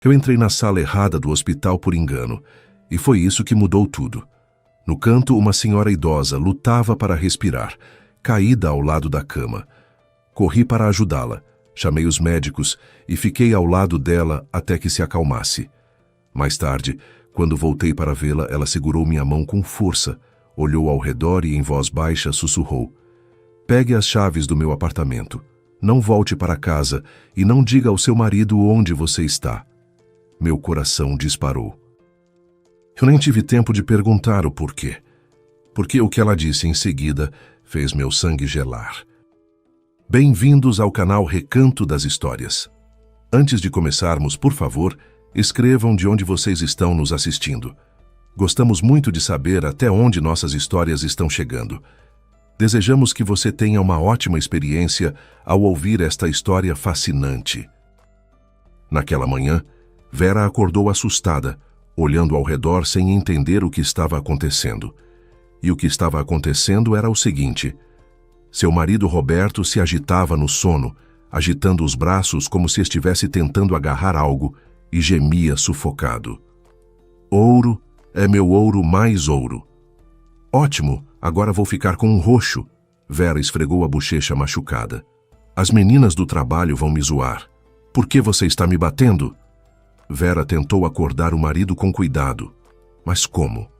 Eu entrei na sala errada do hospital por engano, e foi isso que mudou tudo. No canto, uma senhora idosa lutava para respirar, caída ao lado da cama. Corri para ajudá-la, chamei os médicos e fiquei ao lado dela até que se acalmasse. Mais tarde, quando voltei para vê-la, ela segurou minha mão com força, olhou ao redor e em voz baixa sussurrou: "Pegue as chaves do meu apartamento. Não volte para casa e não diga ao seu marido onde você está." Meu coração disparou. Eu nem tive tempo de perguntar o porquê, porque o que ela disse em seguida fez meu sangue gelar. Bem-vindos ao canal Recanto das Histórias. Antes de começarmos, por favor, escrevam de onde vocês estão nos assistindo. Gostamos muito de saber até onde nossas histórias estão chegando. Desejamos que você tenha uma ótima experiência ao ouvir esta história fascinante. Naquela manhã, Vera acordou assustada, olhando ao redor sem entender o que estava acontecendo. E o que estava acontecendo era o seguinte: seu marido Roberto se agitava no sono, agitando os braços como se estivesse tentando agarrar algo, e gemia sufocado. "Ouro, é meu ouro mais ouro." "Ótimo, agora vou ficar com um roxo." Vera esfregou a bochecha machucada. "As meninas do trabalho vão me zoar. Por que você está me batendo?" Vera tentou acordar o marido com cuidado. Mas como?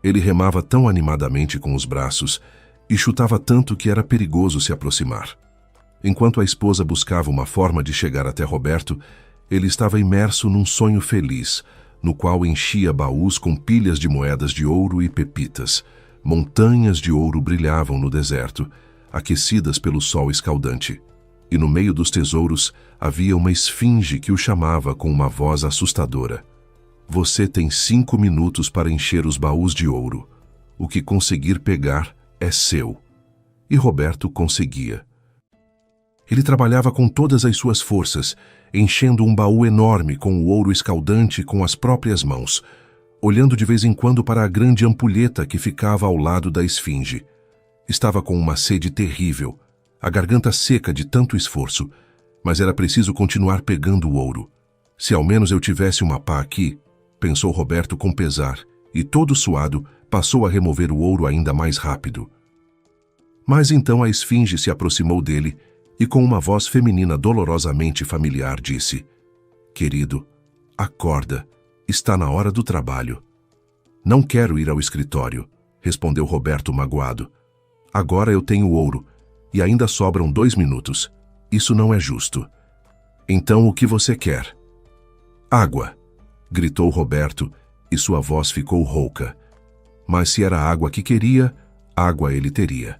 Ele remava tão animadamente com os braços e chutava tanto que era perigoso se aproximar. Enquanto a esposa buscava uma forma de chegar até Roberto, ele estava imerso num sonho feliz, no qual enchia baús com pilhas de moedas de ouro e pepitas. Montanhas de ouro brilhavam no deserto, aquecidas pelo sol escaldante. E no meio dos tesouros havia uma esfinge que o chamava com uma voz assustadora: "Você tem 5 minutos para encher os baús de ouro. O que conseguir pegar é seu." E Roberto conseguia. Ele trabalhava com todas as suas forças, enchendo um baú enorme com o ouro escaldante com as próprias mãos, olhando de vez em quando para a grande ampulheta que ficava ao lado da esfinge. Estava com uma sede terrível, a garganta seca de tanto esforço, mas era preciso continuar pegando o ouro. "Se ao menos eu tivesse uma pá aqui", pensou Roberto com pesar, e todo suado passou a remover o ouro ainda mais rápido. Mas então a esfinge se aproximou dele e com uma voz feminina dolorosamente familiar disse: "Querido, acorda, está na hora do trabalho." "Não quero ir ao escritório", respondeu Roberto magoado. "Agora eu tenho ouro e ainda sobram 2 minutos. Isso não é justo." "Então o que você quer?" "Água", gritou Roberto, e sua voz ficou rouca. Mas se era água que queria, água ele teria.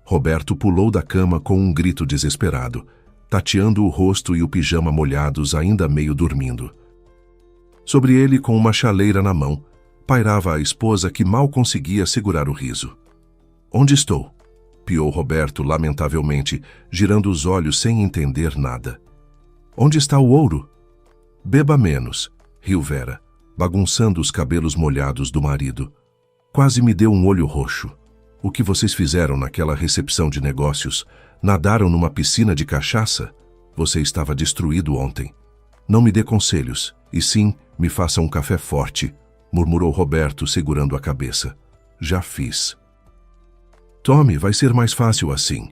Roberto pulou da cama com um grito desesperado, tateando o rosto e o pijama molhados, ainda meio dormindo. Sobre ele, com uma chaleira na mão, pairava a esposa que mal conseguia segurar o riso. "Onde estou?" piou Roberto lamentavelmente, girando os olhos sem entender nada. "Onde está o ouro?" "Beba menos", riu Vera, bagunçando os cabelos molhados do marido. "Quase me deu um olho roxo. O que vocês fizeram naquela recepção de negócios? Nadaram numa piscina de cachaça? Você estava destruído ontem. Não me dê conselhos, e sim, me faça um café forte", murmurou Roberto, segurando a cabeça. "Já fiz." "Tome, vai ser mais fácil assim."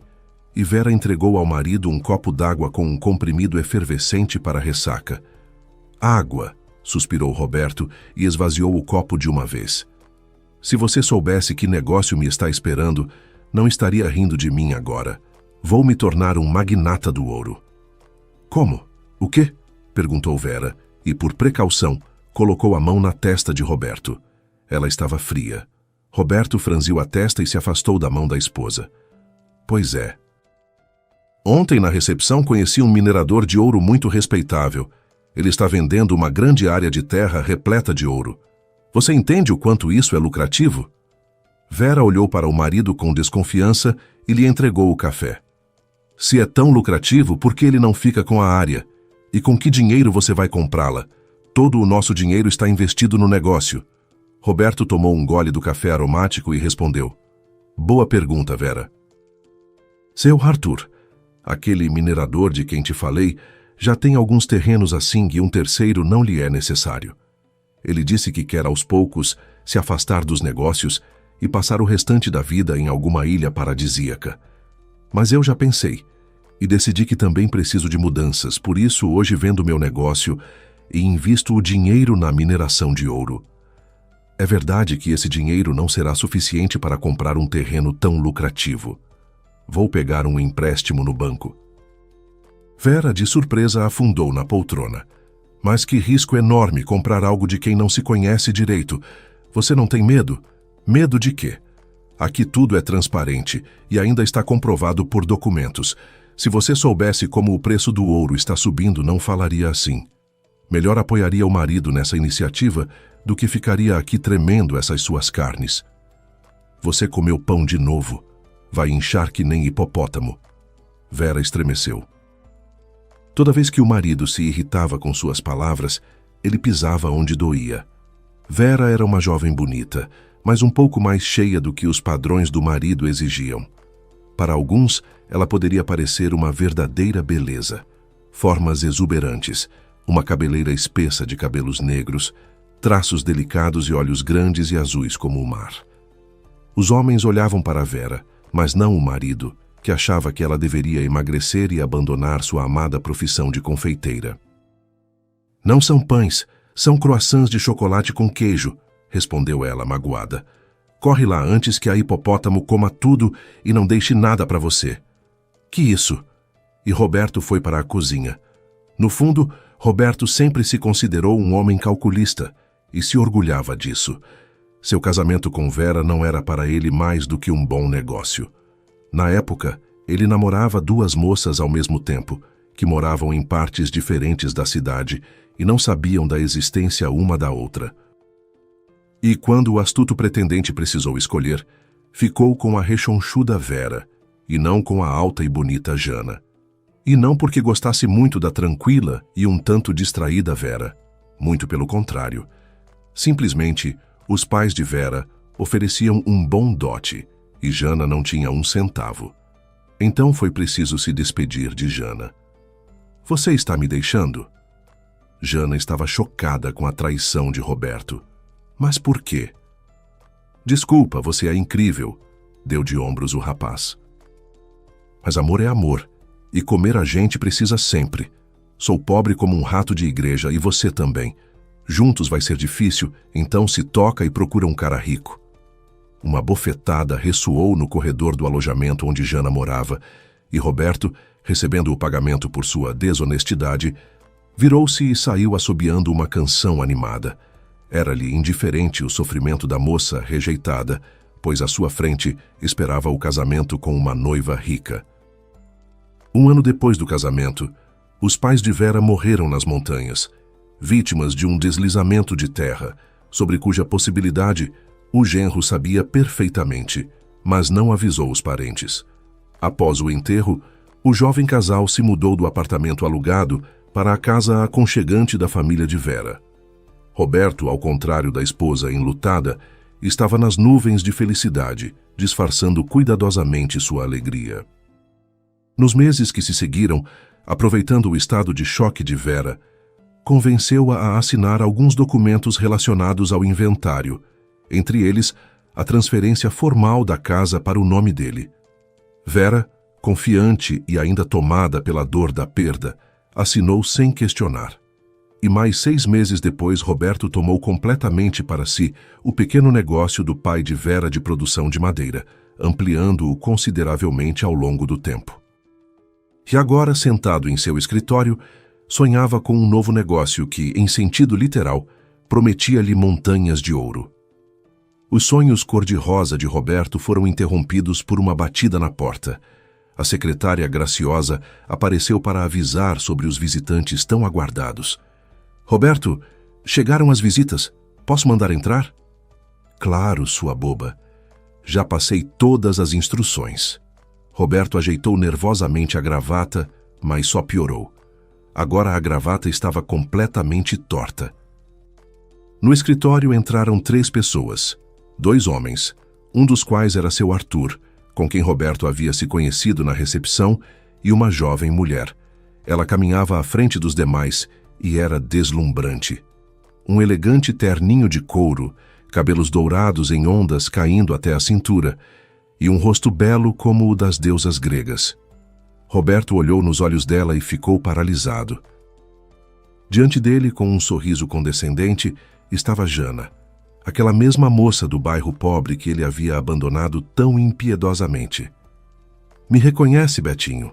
E Vera entregou ao marido um copo d'água com um comprimido efervescente para a ressaca. "Água", suspirou Roberto e esvaziou o copo de uma vez. "Se você soubesse que negócio me está esperando, não estaria rindo de mim agora. Vou me tornar um magnata do ouro." "Como? O quê?" perguntou Vera, e por precaução, colocou a mão na testa de Roberto. Ela estava fria. Roberto franziu a testa e se afastou da mão da esposa. "Pois é. Ontem na recepção conheci um minerador de ouro muito respeitável. Ele está vendendo uma grande área de terra repleta de ouro. Você entende o quanto isso é lucrativo?" Vera olhou para o marido com desconfiança e lhe entregou o café. "Se é tão lucrativo, por que ele não fica com a área? E com que dinheiro você vai comprá-la? Todo o nosso dinheiro está investido no negócio." Roberto tomou um gole do café aromático e respondeu: "Boa pergunta, Vera. Seu Arthur, aquele minerador de quem te falei, Já tem alguns terrenos assim e um terceiro não lhe é necessário. Ele disse que quer aos poucos se afastar dos negócios e passar o restante da vida em alguma ilha paradisíaca. Mas eu já pensei e decidi que também preciso de mudanças, por isso hoje vendo meu negócio e invisto o dinheiro na mineração de ouro. É verdade que esse dinheiro não será suficiente para comprar um terreno tão lucrativo. Vou pegar um empréstimo no banco. Vera, de surpresa, afundou na poltrona. Mas que risco enorme comprar algo de quem não se conhece direito. Você não tem medo? Medo de quê? Aqui tudo é transparente e ainda está comprovado por documentos. Se você soubesse como o preço do ouro está subindo, não falaria assim. Melhor apoiaria o marido nessa iniciativa do que ficaria aqui tremendo essas suas carnes. Você comeu pão de novo. Vai inchar que nem hipopótamo. Vera estremeceu. Toda vez que o marido se irritava com suas palavras, ele pisava onde doía. Vera era uma jovem bonita, mas um pouco mais cheia do que os padrões do marido exigiam. Para alguns, ela poderia parecer uma verdadeira beleza. Formas exuberantes, uma cabeleira espessa de cabelos negros, traços delicados e olhos grandes e azuis como o mar. Os homens olhavam para Vera, mas não o marido, que achava que ela deveria emagrecer e abandonar sua amada profissão de confeiteira. Não são pães, são croissants de chocolate com queijo, respondeu ela, magoada. Corre lá antes que a hipopótamo coma tudo e não deixe nada para você. Que isso? E Roberto foi para a cozinha. No fundo, Roberto sempre se considerou um homem calculista e se orgulhava disso. Seu casamento com Vera não era para ele mais do que um bom negócio. Na época, ele namorava duas moças ao mesmo tempo, que moravam em partes diferentes da cidade e não sabiam da existência uma da outra. E quando o astuto pretendente precisou escolher, ficou com a rechonchuda Vera, e não com a alta e bonita Jana. E não porque gostasse muito da tranquila e um tanto distraída Vera. Muito pelo contrário. Simplesmente, os pais de Vera ofereciam um bom dote, e Jana não tinha um centavo. Então foi preciso se despedir de Jana. Você está me deixando? Jana estava chocada com a traição de Roberto. Mas por quê? Desculpa, você é incrível, deu de ombros o rapaz. Mas amor é amor, e comer a gente precisa sempre. Sou pobre como um rato de igreja e você também. Juntos vai ser difícil, então se toca e procura um cara rico. Uma bofetada ressoou no corredor do alojamento onde Jana morava, e Roberto, recebendo o pagamento por sua desonestidade, virou-se e saiu assobiando uma canção animada. Era-lhe indiferente o sofrimento da moça rejeitada, pois à sua frente esperava o casamento com uma noiva rica. Um ano depois do casamento, os pais de Vera morreram nas montanhas, vítimas de um deslizamento de terra, sobre cuja possibilidade o genro sabia perfeitamente, mas não avisou os parentes. Após o enterro, o jovem casal se mudou do apartamento alugado para a casa aconchegante da família de Vera. Roberto, ao contrário da esposa enlutada, estava nas nuvens de felicidade, disfarçando cuidadosamente sua alegria. Nos meses que se seguiram, aproveitando o estado de choque de Vera, convenceu-a a assinar alguns documentos relacionados ao inventário, entre eles a transferência formal da casa para o nome dele. Vera, confiante e ainda tomada pela dor da perda, assinou sem questionar. E mais 6 meses depois, Roberto tomou completamente para si o pequeno negócio do pai de Vera de produção de madeira, ampliando-o consideravelmente ao longo do tempo. E agora, sentado em seu escritório, sonhava com um novo negócio que, em sentido literal, prometia-lhe montanhas de ouro. Os sonhos cor-de-rosa de Roberto foram interrompidos por uma batida na porta. A secretária graciosa apareceu para avisar sobre os visitantes tão aguardados. Roberto, chegaram as visitas. Posso mandar entrar? Claro, sua boba. Já passei todas as instruções. Roberto ajeitou nervosamente a gravata, mas só piorou. Agora a gravata estava completamente torta. No escritório entraram 3 pessoas, 2 homens, um dos quais era seu Arthur, com quem Roberto havia se conhecido na recepção, e uma jovem mulher. Ela caminhava à frente dos demais e era deslumbrante. Um elegante terninho de couro, cabelos dourados em ondas caindo até a cintura, e um rosto belo como o das deusas gregas. Roberto olhou nos olhos dela e ficou paralisado. Diante dele, com um sorriso condescendente, estava Jana, aquela mesma moça do bairro pobre que ele havia abandonado tão impiedosamente. Me reconhece, Betinho?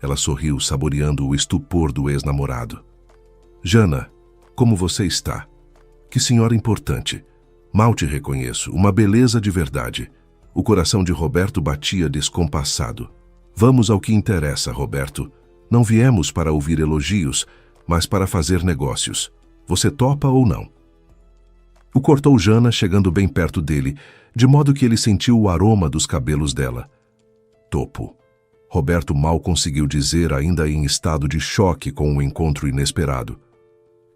Ela sorriu, saboreando o estupor do ex-namorado. Jana, como você está? Que senhora importante. Mal te reconheço, uma beleza de verdade. O coração de Roberto batia descompassado. Vamos ao que interessa, Roberto. Não viemos para ouvir elogios, mas para fazer negócios. Você topa ou não? O cortou Jana, chegando bem perto dele, de modo que ele sentiu o aroma dos cabelos dela. Topo. Roberto mal conseguiu dizer, ainda em estado de choque com o encontro inesperado.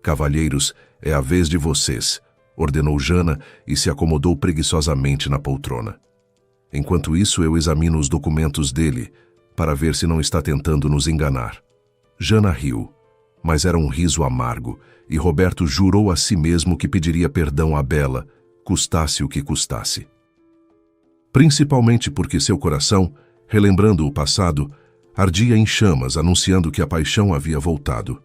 Cavalheiros, é a vez de vocês, ordenou Jana e se acomodou preguiçosamente na poltrona. Enquanto isso, eu examino os documentos dele, para ver se não está tentando nos enganar. Jana riu, mas era um riso amargo, e Roberto jurou a si mesmo que pediria perdão à Bela, custasse o que custasse. Principalmente porque seu coração, relembrando o passado, ardia em chamas, anunciando que a paixão havia voltado.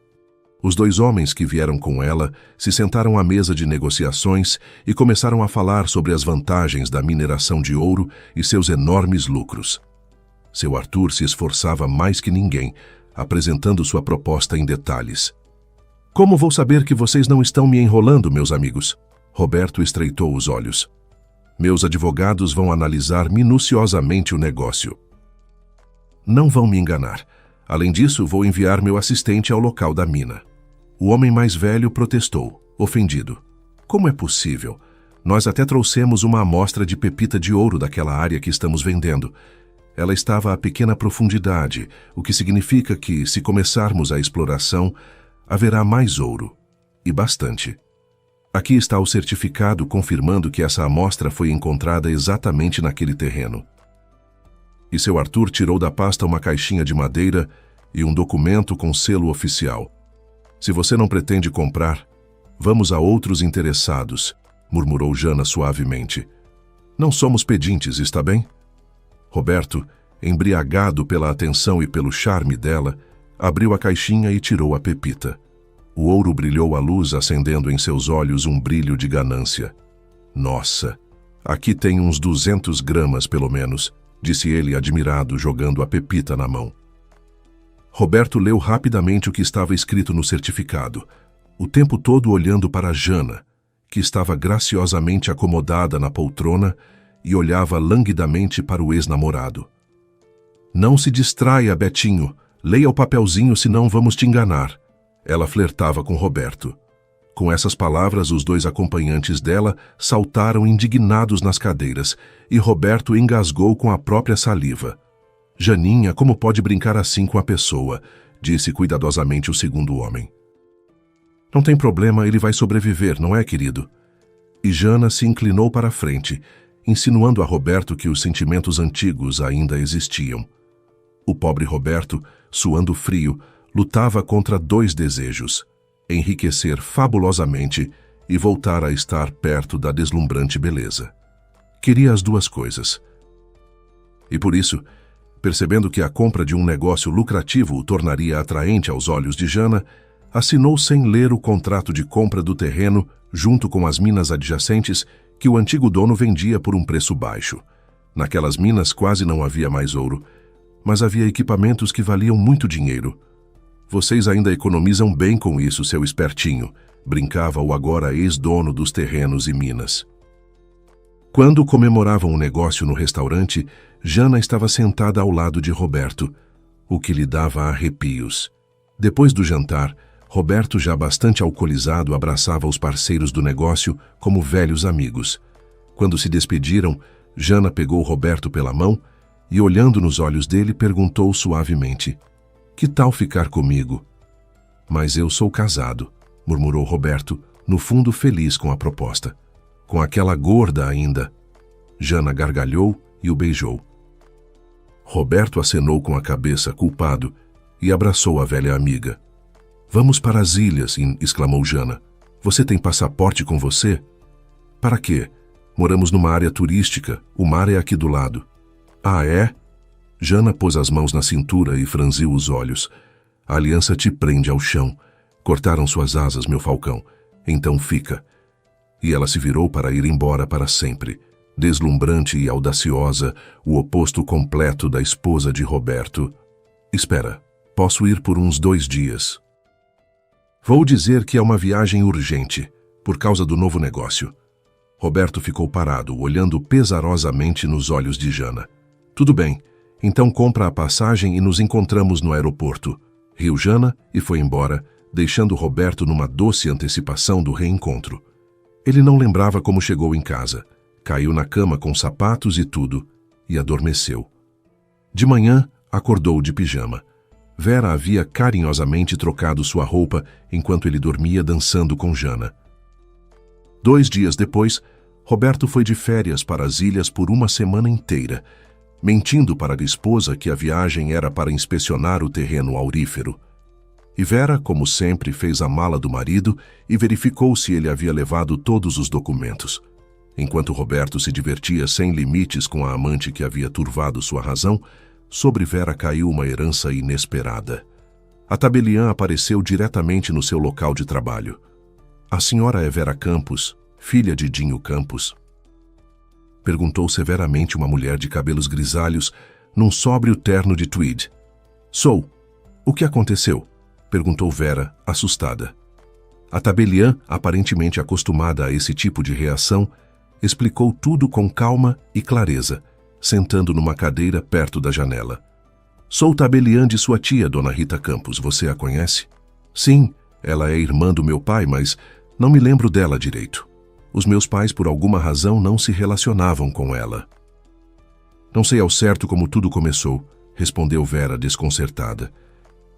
Os dois homens que vieram com ela se sentaram à mesa de negociações e começaram a falar sobre as vantagens da mineração de ouro e seus enormes lucros. Seu Arthur se esforçava mais que ninguém, apresentando sua proposta em detalhes. Como vou saber que vocês não estão me enrolando, meus amigos? Roberto estreitou os olhos. Meus advogados vão analisar minuciosamente o negócio. Não vão me enganar. Além disso, vou enviar meu assistente ao local da mina. O homem mais velho protestou, ofendido. Como é possível? Nós até trouxemos uma amostra de pepita de ouro daquela área que estamos vendendo. Ela estava a pequena profundidade, o que significa que, se começarmos a exploração, haverá mais ouro. E bastante. Aqui está o certificado confirmando que essa amostra foi encontrada exatamente naquele terreno. E seu Arthur tirou da pasta uma caixinha de madeira e um documento com selo oficial. Se você não pretende comprar, vamos a outros interessados, murmurou Jana suavemente. Não somos pedintes, está bem? Roberto, embriagado pela atenção e pelo charme dela, abriu a caixinha e tirou a pepita. O ouro brilhou à luz, acendendo em seus olhos um brilho de ganância. Nossa, aqui tem uns 200 gramas pelo menos, disse ele admirado, jogando a pepita na mão. Roberto leu rapidamente o que estava escrito no certificado, o tempo todo olhando para Jana, que estava graciosamente acomodada na poltrona e olhava languidamente para o ex-namorado. Não se distraia, Betinho. Leia o papelzinho, senão vamos te enganar. Ela flertava com Roberto. Com essas palavras, os dois acompanhantes dela saltaram indignados nas cadeiras e Roberto engasgou com a própria saliva. Janinha, como pode brincar assim com a pessoa? Disse cuidadosamente o segundo homem. Não tem problema, ele vai sobreviver, não é, querido? E Jana se inclinou para a frente, insinuando a Roberto que os sentimentos antigos ainda existiam. O pobre Roberto, suando frio, lutava contra dois desejos: enriquecer fabulosamente e voltar a estar perto da deslumbrante beleza. Queria as duas coisas. E por isso, percebendo que a compra de um negócio lucrativo o tornaria atraente aos olhos de Jana, assinou sem ler o contrato de compra do terreno junto com as minas adjacentes que o antigo dono vendia por um preço baixo. Naquelas minas quase não havia mais ouro, mas havia equipamentos que valiam muito dinheiro. Vocês ainda economizam bem com isso, seu espertinho, brincava o agora ex-dono dos terrenos e minas. Quando comemoravam o negócio no restaurante, Jana estava sentada ao lado de Roberto, o que lhe dava arrepios. Depois do jantar, Roberto, já bastante alcoolizado, abraçava os parceiros do negócio como velhos amigos. Quando se despediram, Jana pegou Roberto pela mão e, olhando nos olhos dele, perguntou suavemente: "Que tal ficar comigo?" "Mas eu sou casado", murmurou Roberto, no fundo feliz com a proposta. "Com aquela gorda ainda." Jana gargalhou e o beijou. Roberto acenou com a cabeça, culpado, e abraçou a velha amiga. Vamos para as ilhas, exclamou Jana. Você tem passaporte com você? Para quê? Moramos numa área turística, o mar é aqui do lado. Ah, é? Jana pôs as mãos na cintura e franziu os olhos. A aliança te prende ao chão. Cortaram suas asas, meu falcão. Então fica. E ela se virou para ir embora para sempre. Deslumbrante e audaciosa, o oposto completo da esposa de Roberto. Espera, posso ir por uns 2 dias. Vou dizer que é uma viagem urgente, por causa do novo negócio. Roberto ficou parado, olhando pesarosamente nos olhos de Jana. Tudo bem, então compra a passagem e nos encontramos no aeroporto. Riu Jana e foi embora, deixando Roberto numa doce antecipação do reencontro. Ele não lembrava como chegou em casa. Caiu na cama com sapatos e tudo, e adormeceu. De manhã, acordou de pijama. Vera havia carinhosamente trocado sua roupa enquanto ele dormia dançando com Jana. 2 dias depois, Roberto foi de férias para as ilhas por 1 semana inteira, mentindo para a esposa que a viagem era para inspecionar o terreno aurífero. E Vera, como sempre, fez a mala do marido e verificou se ele havia levado todos os documentos. Enquanto Roberto se divertia sem limites com a amante que havia turvado sua razão, sobre Vera caiu uma herança inesperada. A tabeliã apareceu diretamente no seu local de trabalho. A senhora é Vera Campos, filha de Dinho Campos? Perguntou severamente uma mulher de cabelos grisalhos, num sóbrio terno de tweed. Sou. O que aconteceu? Perguntou Vera, assustada. A tabeliã, aparentemente acostumada a esse tipo de reação, explicou tudo com calma e clareza, sentando numa cadeira perto da janela. Sou tabeliã de sua tia, Dona Rita Campos. Você a conhece? Sim, ela é irmã do meu pai, mas não me lembro dela direito. Os meus pais, por alguma razão, não se relacionavam com ela. Não sei ao certo como tudo começou, respondeu Vera desconcertada.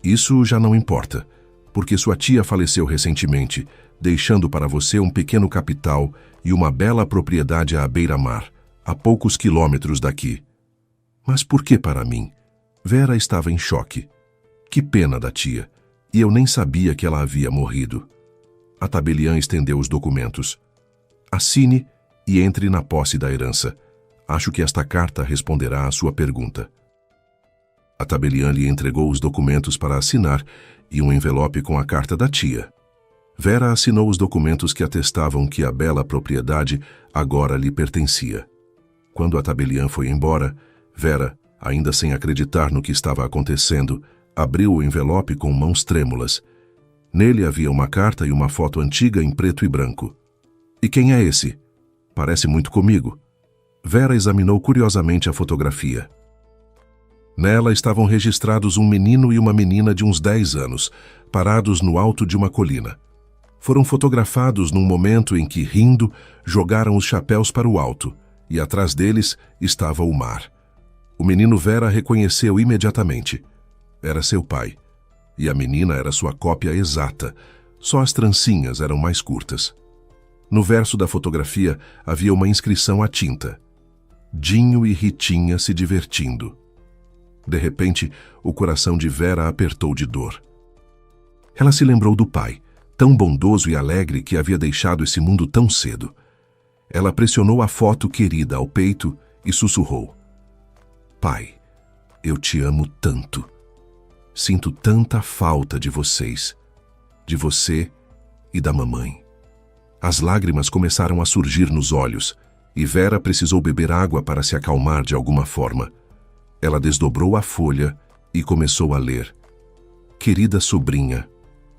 Isso já não importa, porque sua tia faleceu recentemente, deixando para você um pequeno capital e uma bela propriedade à beira-mar, a poucos quilômetros daqui. Mas por que para mim? Vera estava em choque. Que pena da tia, e eu nem sabia que ela havia morrido. A tabeliã estendeu os documentos. Assine e entre na posse da herança. Acho que esta carta responderá à sua pergunta. A tabeliã lhe entregou os documentos para assinar e um envelope com a carta da tia. Vera assinou os documentos que atestavam que a bela propriedade agora lhe pertencia. Quando a tabeliã foi embora, Vera, ainda sem acreditar no que estava acontecendo, abriu o envelope com mãos trêmulas. Nele havia uma carta e uma foto antiga em preto e branco. E quem é esse? Parece muito comigo. Vera examinou curiosamente a fotografia. Nela estavam registrados um menino e uma menina de uns 10 anos, parados no alto de uma colina. Foram fotografados num momento em que, rindo, jogaram os chapéus para o alto, e atrás deles estava o mar. O menino Vera reconheceu imediatamente. Era seu pai. E a menina era sua cópia exata, só as trancinhas eram mais curtas. No verso da fotografia havia uma inscrição à tinta. Dinho e Ritinha se divertindo. De repente, o coração de Vera apertou de dor. Ela se lembrou do pai, tão bondoso e alegre que havia deixado esse mundo tão cedo. Ela pressionou a foto querida ao peito e sussurrou. Pai, eu te amo tanto. Sinto tanta falta de vocês, de você e da mamãe. As lágrimas começaram a surgir nos olhos e Vera precisou beber água para se acalmar de alguma forma. Ela desdobrou a folha e começou a ler. Querida sobrinha,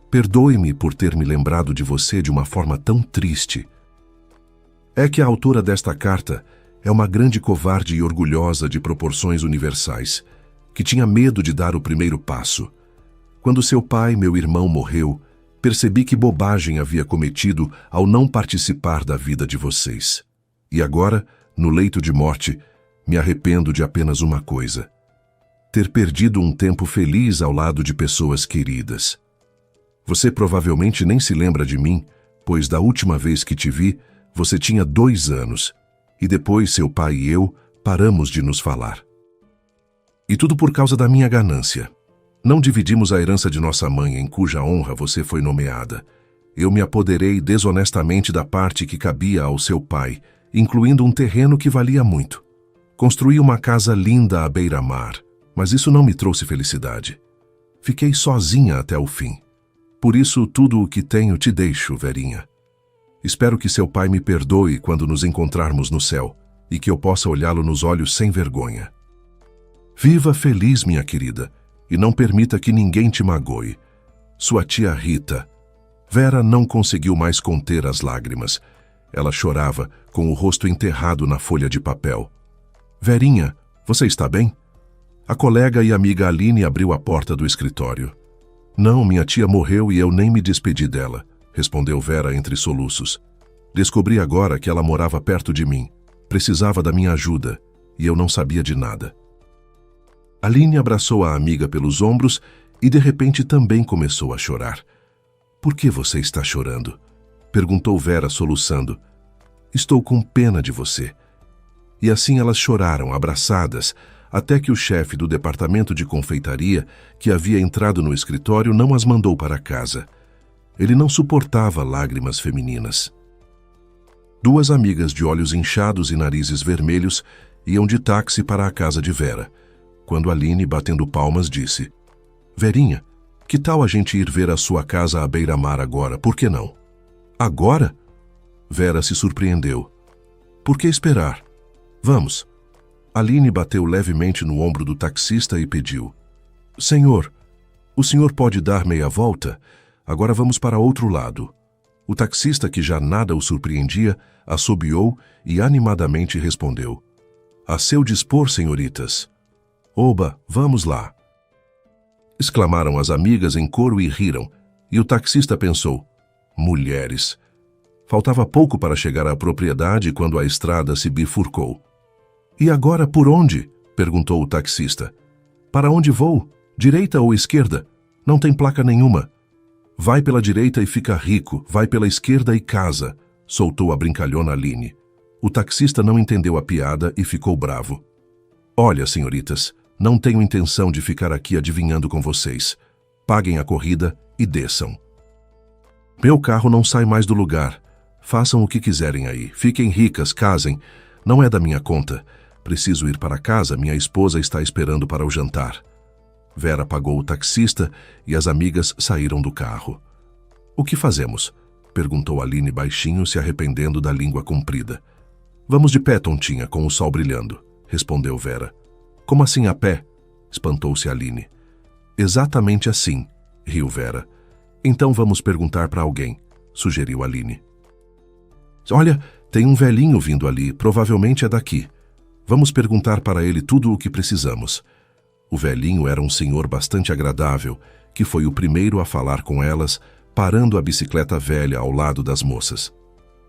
perdoe-me por ter me lembrado de você de uma forma tão triste. É que a autora desta carta é uma grande covarde e orgulhosa de proporções universais, que tinha medo de dar o primeiro passo. Quando seu pai, meu irmão, morreu, percebi que bobagem havia cometido ao não participar da vida de vocês. E agora, no leito de morte, me arrependo de apenas uma coisa: ter perdido um tempo feliz ao lado de pessoas queridas. Você provavelmente nem se lembra de mim, pois da última vez que te vi, você tinha 2 anos, e depois seu pai e eu paramos de nos falar. E tudo por causa da minha ganância. Não dividimos a herança de nossa mãe, em cuja honra você foi nomeada. Eu me apoderei desonestamente da parte que cabia ao seu pai, incluindo um terreno que valia muito. Construí uma casa linda à beira-mar, mas isso não me trouxe felicidade. Fiquei sozinha até o fim. Por isso, tudo o que tenho te deixo, Verinha. Espero que seu pai me perdoe quando nos encontrarmos no céu e que eu possa olhá-lo nos olhos sem vergonha. Viva feliz, minha querida, e não permita que ninguém te magoe. Sua tia Rita. Vera não conseguiu mais conter as lágrimas. Ela chorava, com o rosto enterrado na folha de papel. Verinha, você está bem? A colega e amiga Aline abriu a porta do escritório. Não, minha tia morreu e eu nem me despedi dela, respondeu Vera entre soluços. Descobri agora que ela morava perto de mim. Precisava da minha ajuda, e eu não sabia de nada. Aline abraçou a amiga pelos ombros e de repente também começou a chorar. Por que você está chorando? Perguntou Vera soluçando. Estou com pena de você. E assim elas choraram, abraçadas, até que o chefe do departamento de confeitaria, que havia entrado no escritório, não as mandou para casa. Ele não suportava lágrimas femininas. Duas amigas de olhos inchados e narizes vermelhos iam de táxi para a casa de Vera, quando Aline, batendo palmas, disse: Verinha, que tal a gente ir ver a sua casa à beira-mar agora, por que não? Agora? Vera se surpreendeu. Por que esperar? Vamos. Aline bateu levemente no ombro do taxista e pediu: Senhor, o senhor pode dar meia volta? Agora vamos para outro lado. O taxista, que já nada o surpreendia, assobiou e animadamente respondeu: A seu dispor, senhoritas. Oba, vamos lá. Exclamaram as amigas em coro e riram, e o taxista pensou: mulheres. Faltava pouco para chegar à propriedade quando a estrada se bifurcou. E agora por onde? Perguntou o taxista. Para onde vou? Direita ou esquerda? Não tem placa nenhuma. Vai pela direita e fica rico, vai pela esquerda e casa, soltou a brincalhona Aline. O taxista não entendeu a piada e ficou bravo. Olha, senhoritas, não tenho intenção de ficar aqui adivinhando com vocês. Paguem a corrida e desçam. Meu carro não sai mais do lugar. Façam o que quiserem aí. Fiquem ricas, casem. Não é da minha conta. Preciso ir para casa, minha esposa está esperando para o jantar. Vera pagou o taxista e as amigas saíram do carro. O que fazemos? Perguntou Aline baixinho, se arrependendo da língua comprida. Vamos de pé, tontinha, com o sol brilhando, respondeu Vera. Como assim a pé? Espantou-se Aline. Exatamente assim, riu Vera. Então vamos perguntar para alguém, sugeriu Aline. Olha, tem um velhinho vindo ali, provavelmente é daqui. Vamos perguntar para ele tudo o que precisamos. O velhinho era um senhor bastante agradável, que foi o primeiro a falar com elas, parando a bicicleta velha ao lado das moças.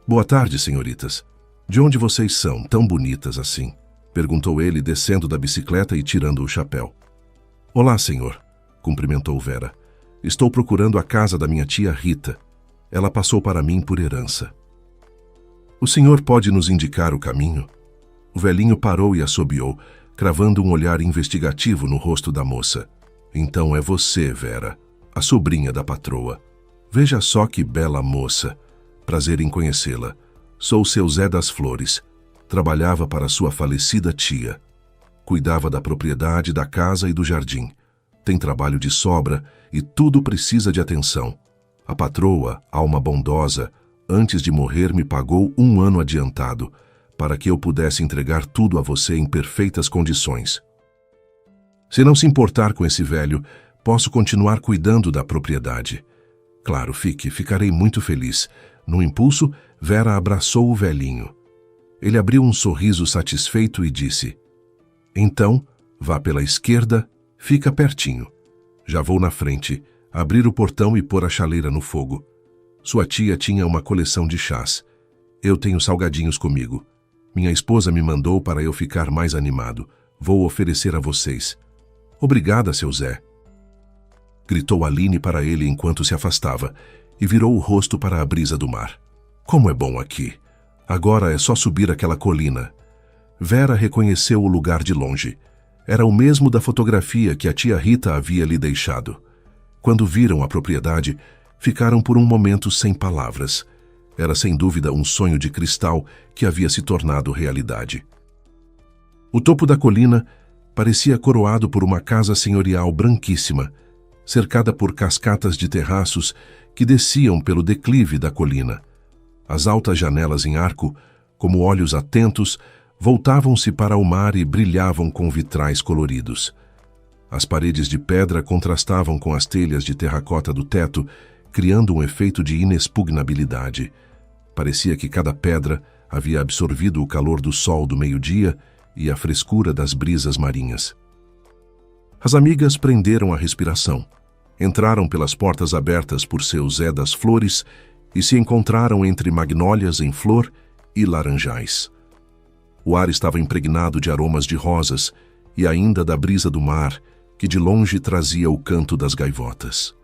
Boa tarde, senhoritas. De onde vocês são, tão bonitas assim? Perguntou ele, descendo da bicicleta e tirando o chapéu. Olá, senhor, cumprimentou Vera. Estou procurando a casa da minha tia Rita. Ela passou para mim por herança. O senhor pode nos indicar o caminho? O velhinho parou e assobiou, cravando um olhar investigativo no rosto da moça. Então é você, Vera, a sobrinha da patroa. Veja só que bela moça. Prazer em conhecê-la. Sou seu Zé das Flores. Trabalhava para sua falecida tia. Cuidava da propriedade, da casa e do jardim. Tem trabalho de sobra e tudo precisa de atenção. A patroa, alma bondosa, antes de morrer me pagou 1 ano adiantado, para que eu pudesse entregar tudo a você em perfeitas condições. Se não se importar com esse velho, posso continuar cuidando da propriedade. Claro, ficarei muito feliz. No impulso, Vera abraçou o velhinho. Ele abriu um sorriso satisfeito e disse: Então, vá pela esquerda, fica pertinho. Já vou na frente, abrir o portão e pôr a chaleira no fogo. Sua tia tinha uma coleção de chás. Eu tenho salgadinhos comigo. Minha esposa me mandou para eu ficar mais animado. Vou oferecer a vocês. Obrigada, seu Zé. Gritou Aline para ele enquanto se afastava e virou o rosto para a brisa do mar. Como é bom aqui! Agora é só subir aquela colina. Vera reconheceu o lugar de longe. Era o mesmo da fotografia que a tia Rita havia lhe deixado. Quando viram a propriedade, ficaram por um momento sem palavras. Era sem dúvida um sonho de cristal que havia se tornado realidade. O topo da colina parecia coroado por uma casa senhorial branquíssima, cercada por cascatas de terraços que desciam pelo declive da colina. As altas janelas em arco, como olhos atentos, voltavam-se para o mar e brilhavam com vitrais coloridos. As paredes de pedra contrastavam com as telhas de terracota do teto, criando um efeito de inexpugnabilidade. Parecia que cada pedra havia absorvido o calor do sol do meio-dia e a frescura das brisas marinhas. As amigas prenderam a respiração. Entraram pelas portas abertas por seu Zé das Flores e se encontraram entre magnólias em flor e laranjais. O ar estava impregnado de aromas de rosas e ainda da brisa do mar, que de longe trazia o canto das gaivotas.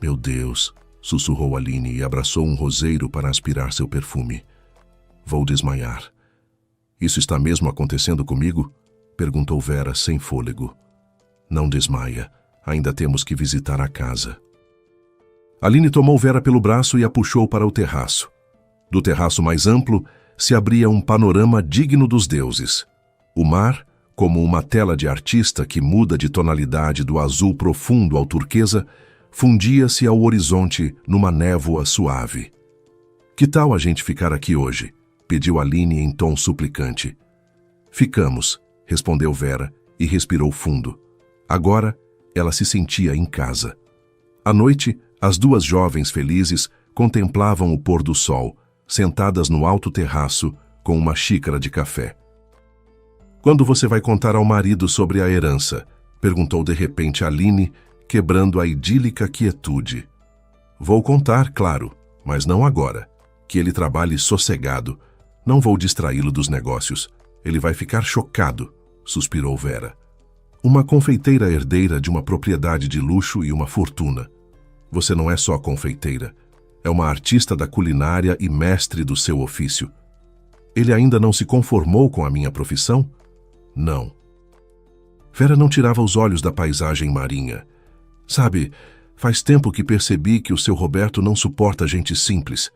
«Meu Deus!» sussurrou Aline e abraçou um roseiro para aspirar seu perfume. «Vou desmaiar.» «Isso está mesmo acontecendo comigo?» perguntou Vera sem fôlego. «Não desmaia. Ainda temos que visitar a casa.» Aline tomou Vera pelo braço e a puxou para o terraço. Do terraço mais amplo se abria um panorama digno dos deuses. O mar, como uma tela de artista que muda de tonalidade do azul profundo ao turquesa, fundia-se ao horizonte numa névoa suave. «Que tal a gente ficar aqui hoje?» pediu Aline em tom suplicante. «Ficamos», respondeu Vera e respirou fundo. Agora ela se sentia em casa. À noite, as duas jovens felizes contemplavam o pôr do sol, sentadas no alto terraço com uma xícara de café. «Quando você vai contar ao marido sobre a herança?» perguntou de repente Aline, quebrando a idílica quietude. «Vou contar, claro, mas não agora. Que ele trabalhe sossegado. Não vou distraí-lo dos negócios. Ele vai ficar chocado», suspirou Vera. «Uma confeiteira herdeira de uma propriedade de luxo e uma fortuna. Você não é só confeiteira. É uma artista da culinária e mestre do seu ofício. Ele ainda não se conformou com a minha profissão? Não.» Vera não tirava os olhos da paisagem marinha. «Sabe, faz tempo que percebi que o seu Roberto não suporta gente simples.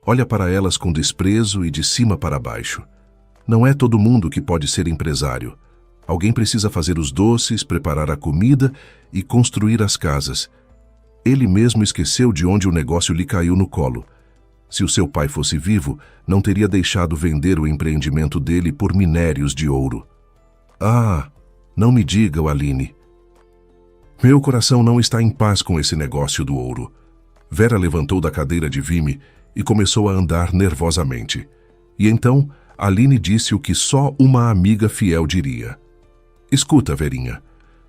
Olha para elas com desprezo e de cima para baixo. Não é todo mundo que pode ser empresário. Alguém precisa fazer os doces, preparar a comida e construir as casas. Ele mesmo esqueceu de onde o negócio lhe caiu no colo. Se o seu pai fosse vivo, não teria deixado vender o empreendimento dele por minérios de ouro.» «Ah, não me diga, Aline. Meu coração não está em paz com esse negócio do ouro.» Vera levantou da cadeira de vime e começou a andar nervosamente. E então, Aline disse o que só uma amiga fiel diria. «Escuta, Verinha,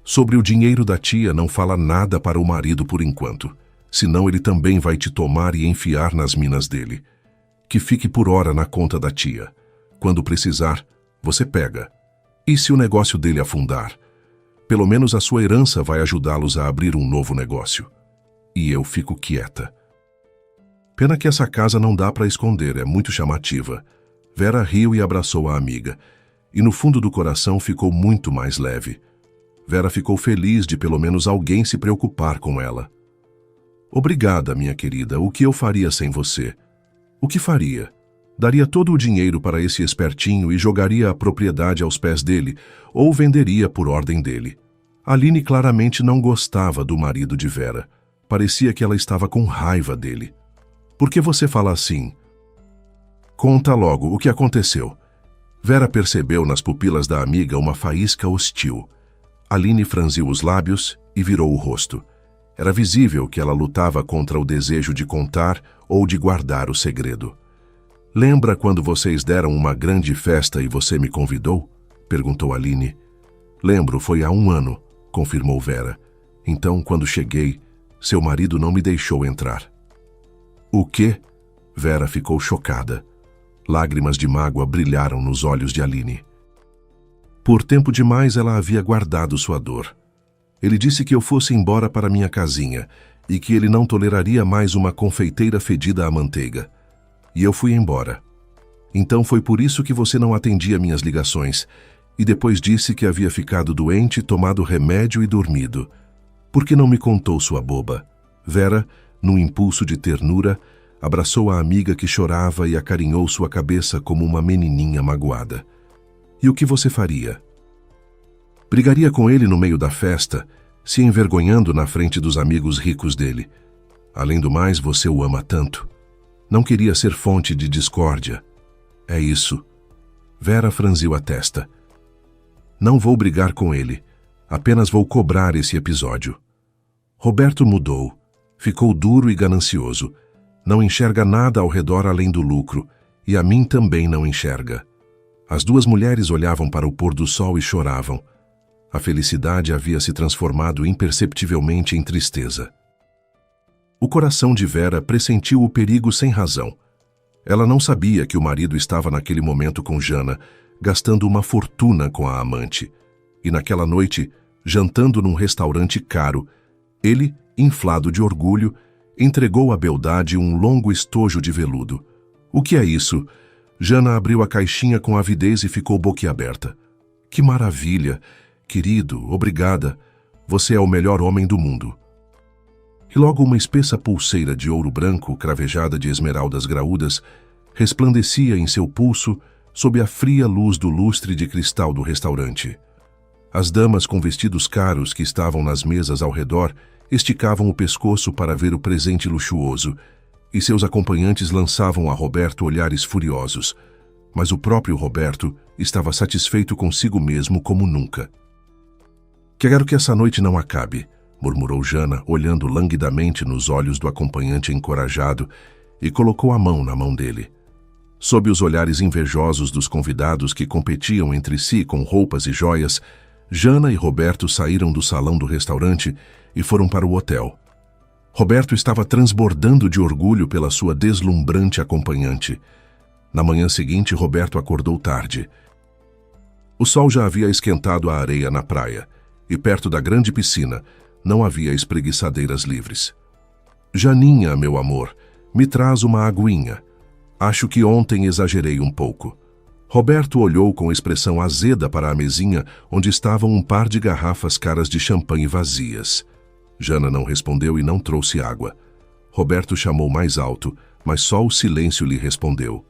sobre o dinheiro da tia não fala nada para o marido por enquanto, senão ele também vai te tomar e enfiar nas minas dele. Que fique por hora na conta da tia. Quando precisar, você pega. E se o negócio dele afundar? Pelo menos a sua herança vai ajudá-los a abrir um novo negócio. E eu fico quieta.» Pena que essa casa não dá para esconder, é muito chamativa. Vera riu e abraçou a amiga. E no fundo do coração ficou muito mais leve. Vera ficou feliz de pelo menos alguém se preocupar com ela. «Obrigada, minha querida. O que eu faria sem você?» «O que faria? Daria todo o dinheiro para esse espertinho e jogaria a propriedade aos pés dele, ou venderia por ordem dele.» Aline claramente não gostava do marido de Vera. Parecia que ela estava com raiva dele. «Por que você fala assim?» «Conta logo o que aconteceu.» Vera percebeu nas pupilas da amiga uma faísca hostil. Aline franziu os lábios e virou o rosto. Era visível que ela lutava contra o desejo de contar ou de guardar o segredo. «Lembra quando vocês deram uma grande festa e você me convidou?» perguntou Aline. «Lembro, foi há 1 ano», confirmou Vera. «Então, quando cheguei, seu marido não me deixou entrar.» «O quê?» Vera ficou chocada. Lágrimas de mágoa brilharam nos olhos de Aline. Por tempo demais ela havia guardado sua dor. Ele disse que eu fosse embora para minha casinha e que ele não toleraria mais uma confeiteira fedida à manteiga. E eu fui embora. Então foi por isso que você não atendia minhas ligações e depois disse que havia ficado doente, tomado remédio e dormido. Por que não me contou, sua boba? Vera, num impulso de ternura, abraçou a amiga que chorava e acarinhou sua cabeça como uma menininha magoada. E o que você faria? Brigaria com ele no meio da festa, se envergonhando na frente dos amigos ricos dele. Além do mais, você o ama tanto. Não queria ser fonte de discórdia. É isso. Vera franziu a testa. Não vou brigar com ele. Apenas vou cobrar esse episódio. Roberto mudou. Ficou duro e ganancioso. Não enxerga nada ao redor além do lucro, e a mim também não enxerga. As duas mulheres olhavam para o pôr do sol e choravam. A felicidade havia se transformado imperceptivelmente em tristeza. O coração de Vera pressentiu o perigo sem razão. Ela não sabia que o marido estava naquele momento com Jana, gastando uma fortuna com a amante. E naquela noite, jantando num restaurante caro, ele, inflado de orgulho, entregou à beldade um longo estojo de veludo. O que é isso? Jana abriu a caixinha com avidez e ficou boquiaberta. Que maravilha! Querido, obrigada. Você é o melhor homem do mundo. E logo uma espessa pulseira de ouro branco, cravejada de esmeraldas graúdas, resplandecia em seu pulso sob a fria luz do lustre de cristal do restaurante. As damas com vestidos caros que estavam nas mesas ao redor esticavam o pescoço para ver o presente luxuoso, e seus acompanhantes lançavam a Roberto olhares furiosos. Mas o próprio Roberto estava satisfeito consigo mesmo como nunca. Quero que essa noite não acabe, murmurou Jana, olhando languidamente nos olhos do acompanhante encorajado, e colocou a mão na mão dele. Sob os olhares invejosos dos convidados que competiam entre si com roupas e joias, Jana e Roberto saíram do salão do restaurante e foram para o hotel. Roberto estava transbordando de orgulho pela sua deslumbrante acompanhante. Na manhã seguinte, Roberto acordou tarde. O sol já havia esquentado a areia na praia, e perto da grande piscina não havia espreguiçadeiras livres. Janinha, meu amor, me traz uma aguinha. Acho que ontem exagerei um pouco. Roberto olhou com expressão azeda para a mesinha onde estavam um par de garrafas caras de champanhe vazias. Jana não respondeu e não trouxe água. Roberto chamou mais alto, mas só o silêncio lhe respondeu.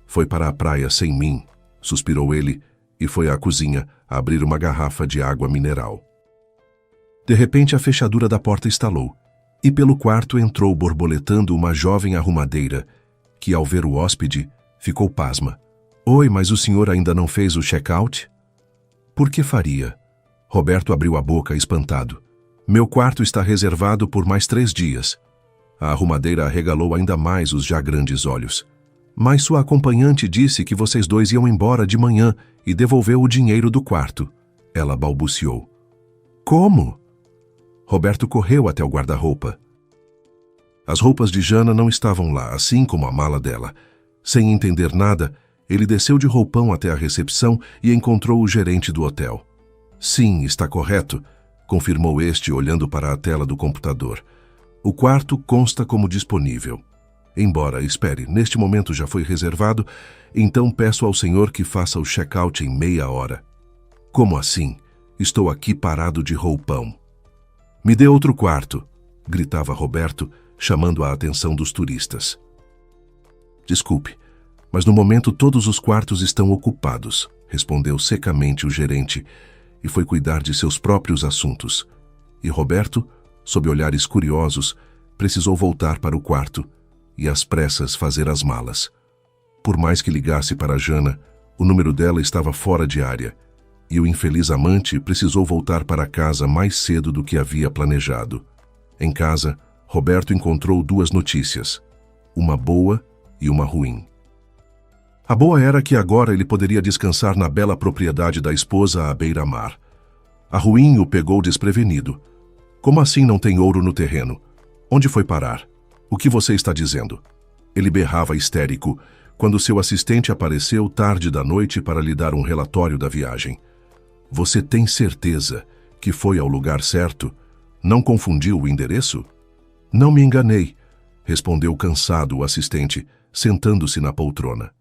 Foi para a praia sem mim, suspirou ele, e foi à cozinha abrir uma garrafa de água mineral. De repente a fechadura da porta estalou, e pelo quarto entrou borboletando uma jovem arrumadeira, que ao ver o hóspede, ficou pasma. Oi, mas o senhor ainda não fez o check-out? Por que faria? Roberto abriu a boca espantado. Meu quarto está reservado por mais 3 dias. A arrumadeira arregalou ainda mais os já grandes olhos. Mas sua acompanhante disse que vocês dois iam embora de manhã e devolveu o dinheiro do quarto. Ela balbuciou. Como? Roberto correu até o guarda-roupa. As roupas de Jana não estavam lá, assim como a mala dela. Sem entender nada, ele desceu de roupão até a recepção e encontrou o gerente do hotel. Sim, está correto, confirmou este olhando para a tela do computador. O quarto consta como disponível. Embora, espere, neste momento já foi reservado, então peço ao senhor que faça o check-out em meia hora. Como assim? Estou aqui parado de roupão. Me dê outro quarto, gritava Roberto, chamando a atenção dos turistas. Desculpe, mas no momento todos os quartos estão ocupados, respondeu secamente o gerente, e foi cuidar de seus próprios assuntos. E Roberto, sob olhares curiosos, precisou voltar para o quarto e às pressas fazer as malas. Por mais que ligasse para Jana, o número dela estava fora de área, e o infeliz amante precisou voltar para casa mais cedo do que havia planejado. Em casa, Roberto encontrou 2 notícias, uma boa e uma ruim. A boa era que agora ele poderia descansar na bela propriedade da esposa à beira-mar. A ruim o pegou desprevenido. Como assim não tem ouro no terreno? Onde foi parar? O que você está dizendo? Ele berrava histérico, quando seu assistente apareceu tarde da noite para lhe dar um relatório da viagem. Você tem certeza que foi ao lugar certo? Não confundiu o endereço? Não me enganei, respondeu cansado o assistente, sentando-se na poltrona.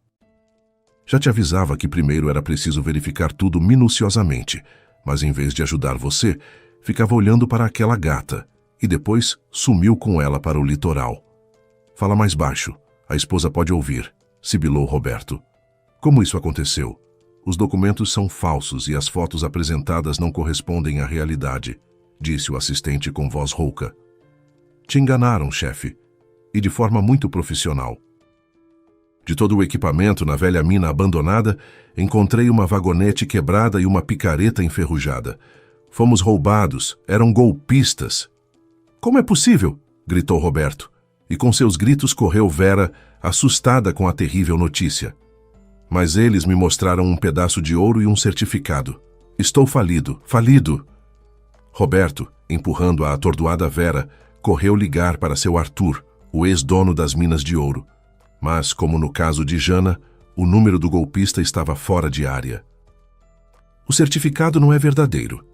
Já te avisava que primeiro era preciso verificar tudo minuciosamente, mas em vez de ajudar você, ficava olhando para aquela gata e depois sumiu com ela para o litoral. Fala mais baixo, a esposa pode ouvir, sibilou Roberto. Como isso aconteceu? Os documentos são falsos e as fotos apresentadas não correspondem à realidade, disse o assistente com voz rouca. Te enganaram, chefe, e de forma muito profissional. De todo o equipamento na velha mina abandonada, encontrei uma vagonete quebrada e uma picareta enferrujada. Fomos roubados, eram golpistas. Como é possível? Gritou Roberto, e com seus gritos correu Vera, assustada com a terrível notícia. Mas eles me mostraram um pedaço de ouro e um certificado. Estou falido, falido! Roberto, empurrando a atordoada Vera, correu ligar para seu Arthur, o ex-dono das minas de ouro. Mas, como no caso de Jana, o número do golpista estava fora de área. O certificado não é verdadeiro.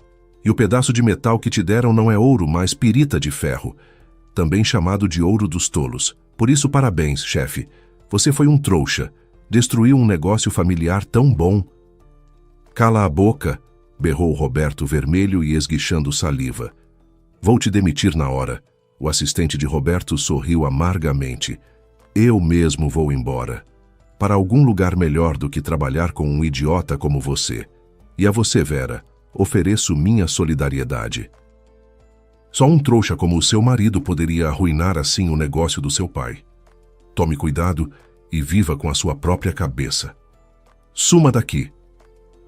E o pedaço de metal que te deram não é ouro, mas pirita de ferro, também chamado de ouro dos tolos. Por isso, parabéns, chefe. Você foi um trouxa. Destruiu um negócio familiar tão bom. Cala a boca, berrou Roberto vermelho e esguichando saliva. Vou te demitir na hora. O assistente de Roberto sorriu amargamente. Eu mesmo vou embora. Para algum lugar melhor do que trabalhar com um idiota como você. E a você, Vera, ofereço minha solidariedade. Só um trouxa como o seu marido poderia arruinar assim o negócio do seu pai. Tome cuidado e viva com a sua própria cabeça. Suma daqui.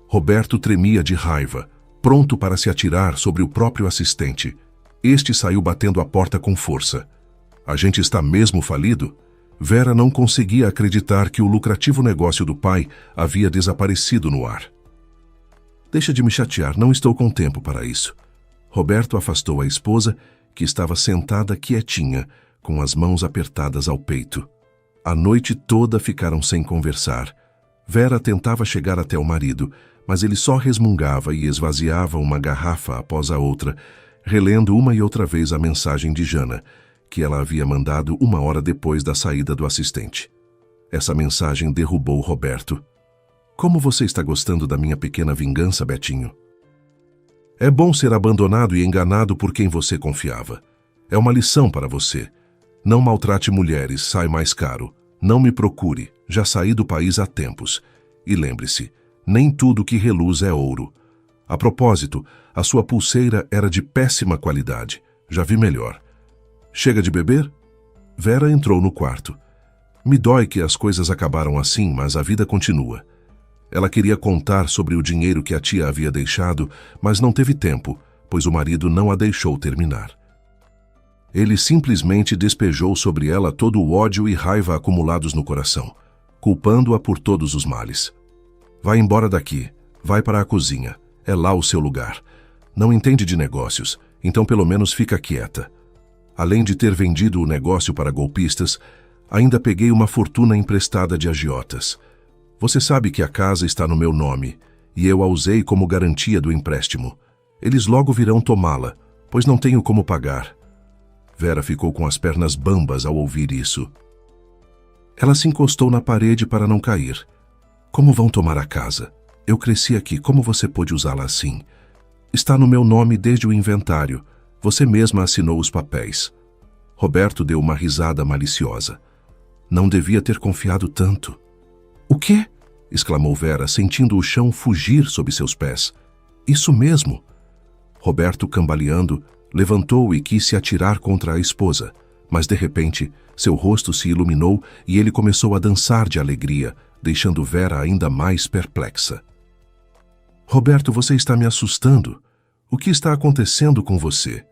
Roberto tremia de raiva, pronto para se atirar sobre o próprio assistente. Este saiu batendo a porta com força. A gente está mesmo falido? Vera não conseguia acreditar que o lucrativo negócio do pai havia desaparecido no ar. Deixa de me chatear, não estou com tempo para isso. Roberto afastou a esposa, que estava sentada quietinha, com as mãos apertadas ao peito. A noite toda ficaram sem conversar. Vera tentava chegar até o marido, mas ele só resmungava e esvaziava uma garrafa após a outra, relendo uma e outra vez a mensagem de Jana, que ela havia mandado 1 hora depois da saída do assistente. Essa mensagem derrubou Roberto. Como você está gostando da minha pequena vingança, Betinho? É bom ser abandonado e enganado por quem você confiava. É uma lição para você. Não maltrate mulheres, sai mais caro. Não me procure, já saí do país há tempos. E lembre-se, nem tudo que reluz é ouro. A propósito, a sua pulseira era de péssima qualidade. Já vi melhor. Chega de beber? Vera entrou no quarto. Me dói que as coisas acabaram assim, mas a vida continua. Ela queria contar sobre o dinheiro que a tia havia deixado, mas não teve tempo, pois o marido não a deixou terminar. Ele simplesmente despejou sobre ela todo o ódio e raiva acumulados no coração, culpando-a por todos os males. Vai embora daqui, vai para a cozinha, é lá o seu lugar. Não entende de negócios, então pelo menos fica quieta. Além de ter vendido o negócio para golpistas, ainda peguei uma fortuna emprestada de agiotas. Você sabe que a casa está no meu nome, e eu a usei como garantia do empréstimo. Eles logo virão tomá-la, pois não tenho como pagar. Vera ficou com as pernas bambas ao ouvir isso. Ela se encostou na parede para não cair. Como vão tomar a casa? Eu cresci aqui, como você pôde usá-la assim? Está no meu nome desde o inventário. Você mesma assinou os papéis. Roberto deu uma risada maliciosa. Não devia ter confiado tanto. O quê? Exclamou Vera, sentindo o chão fugir sob seus pés. Isso mesmo. Roberto, cambaleando, levantou e quis se atirar contra a esposa, mas de repente seu rosto se iluminou e ele começou a dançar de alegria, deixando Vera ainda mais perplexa. Roberto, você está me assustando. O que está acontecendo com você?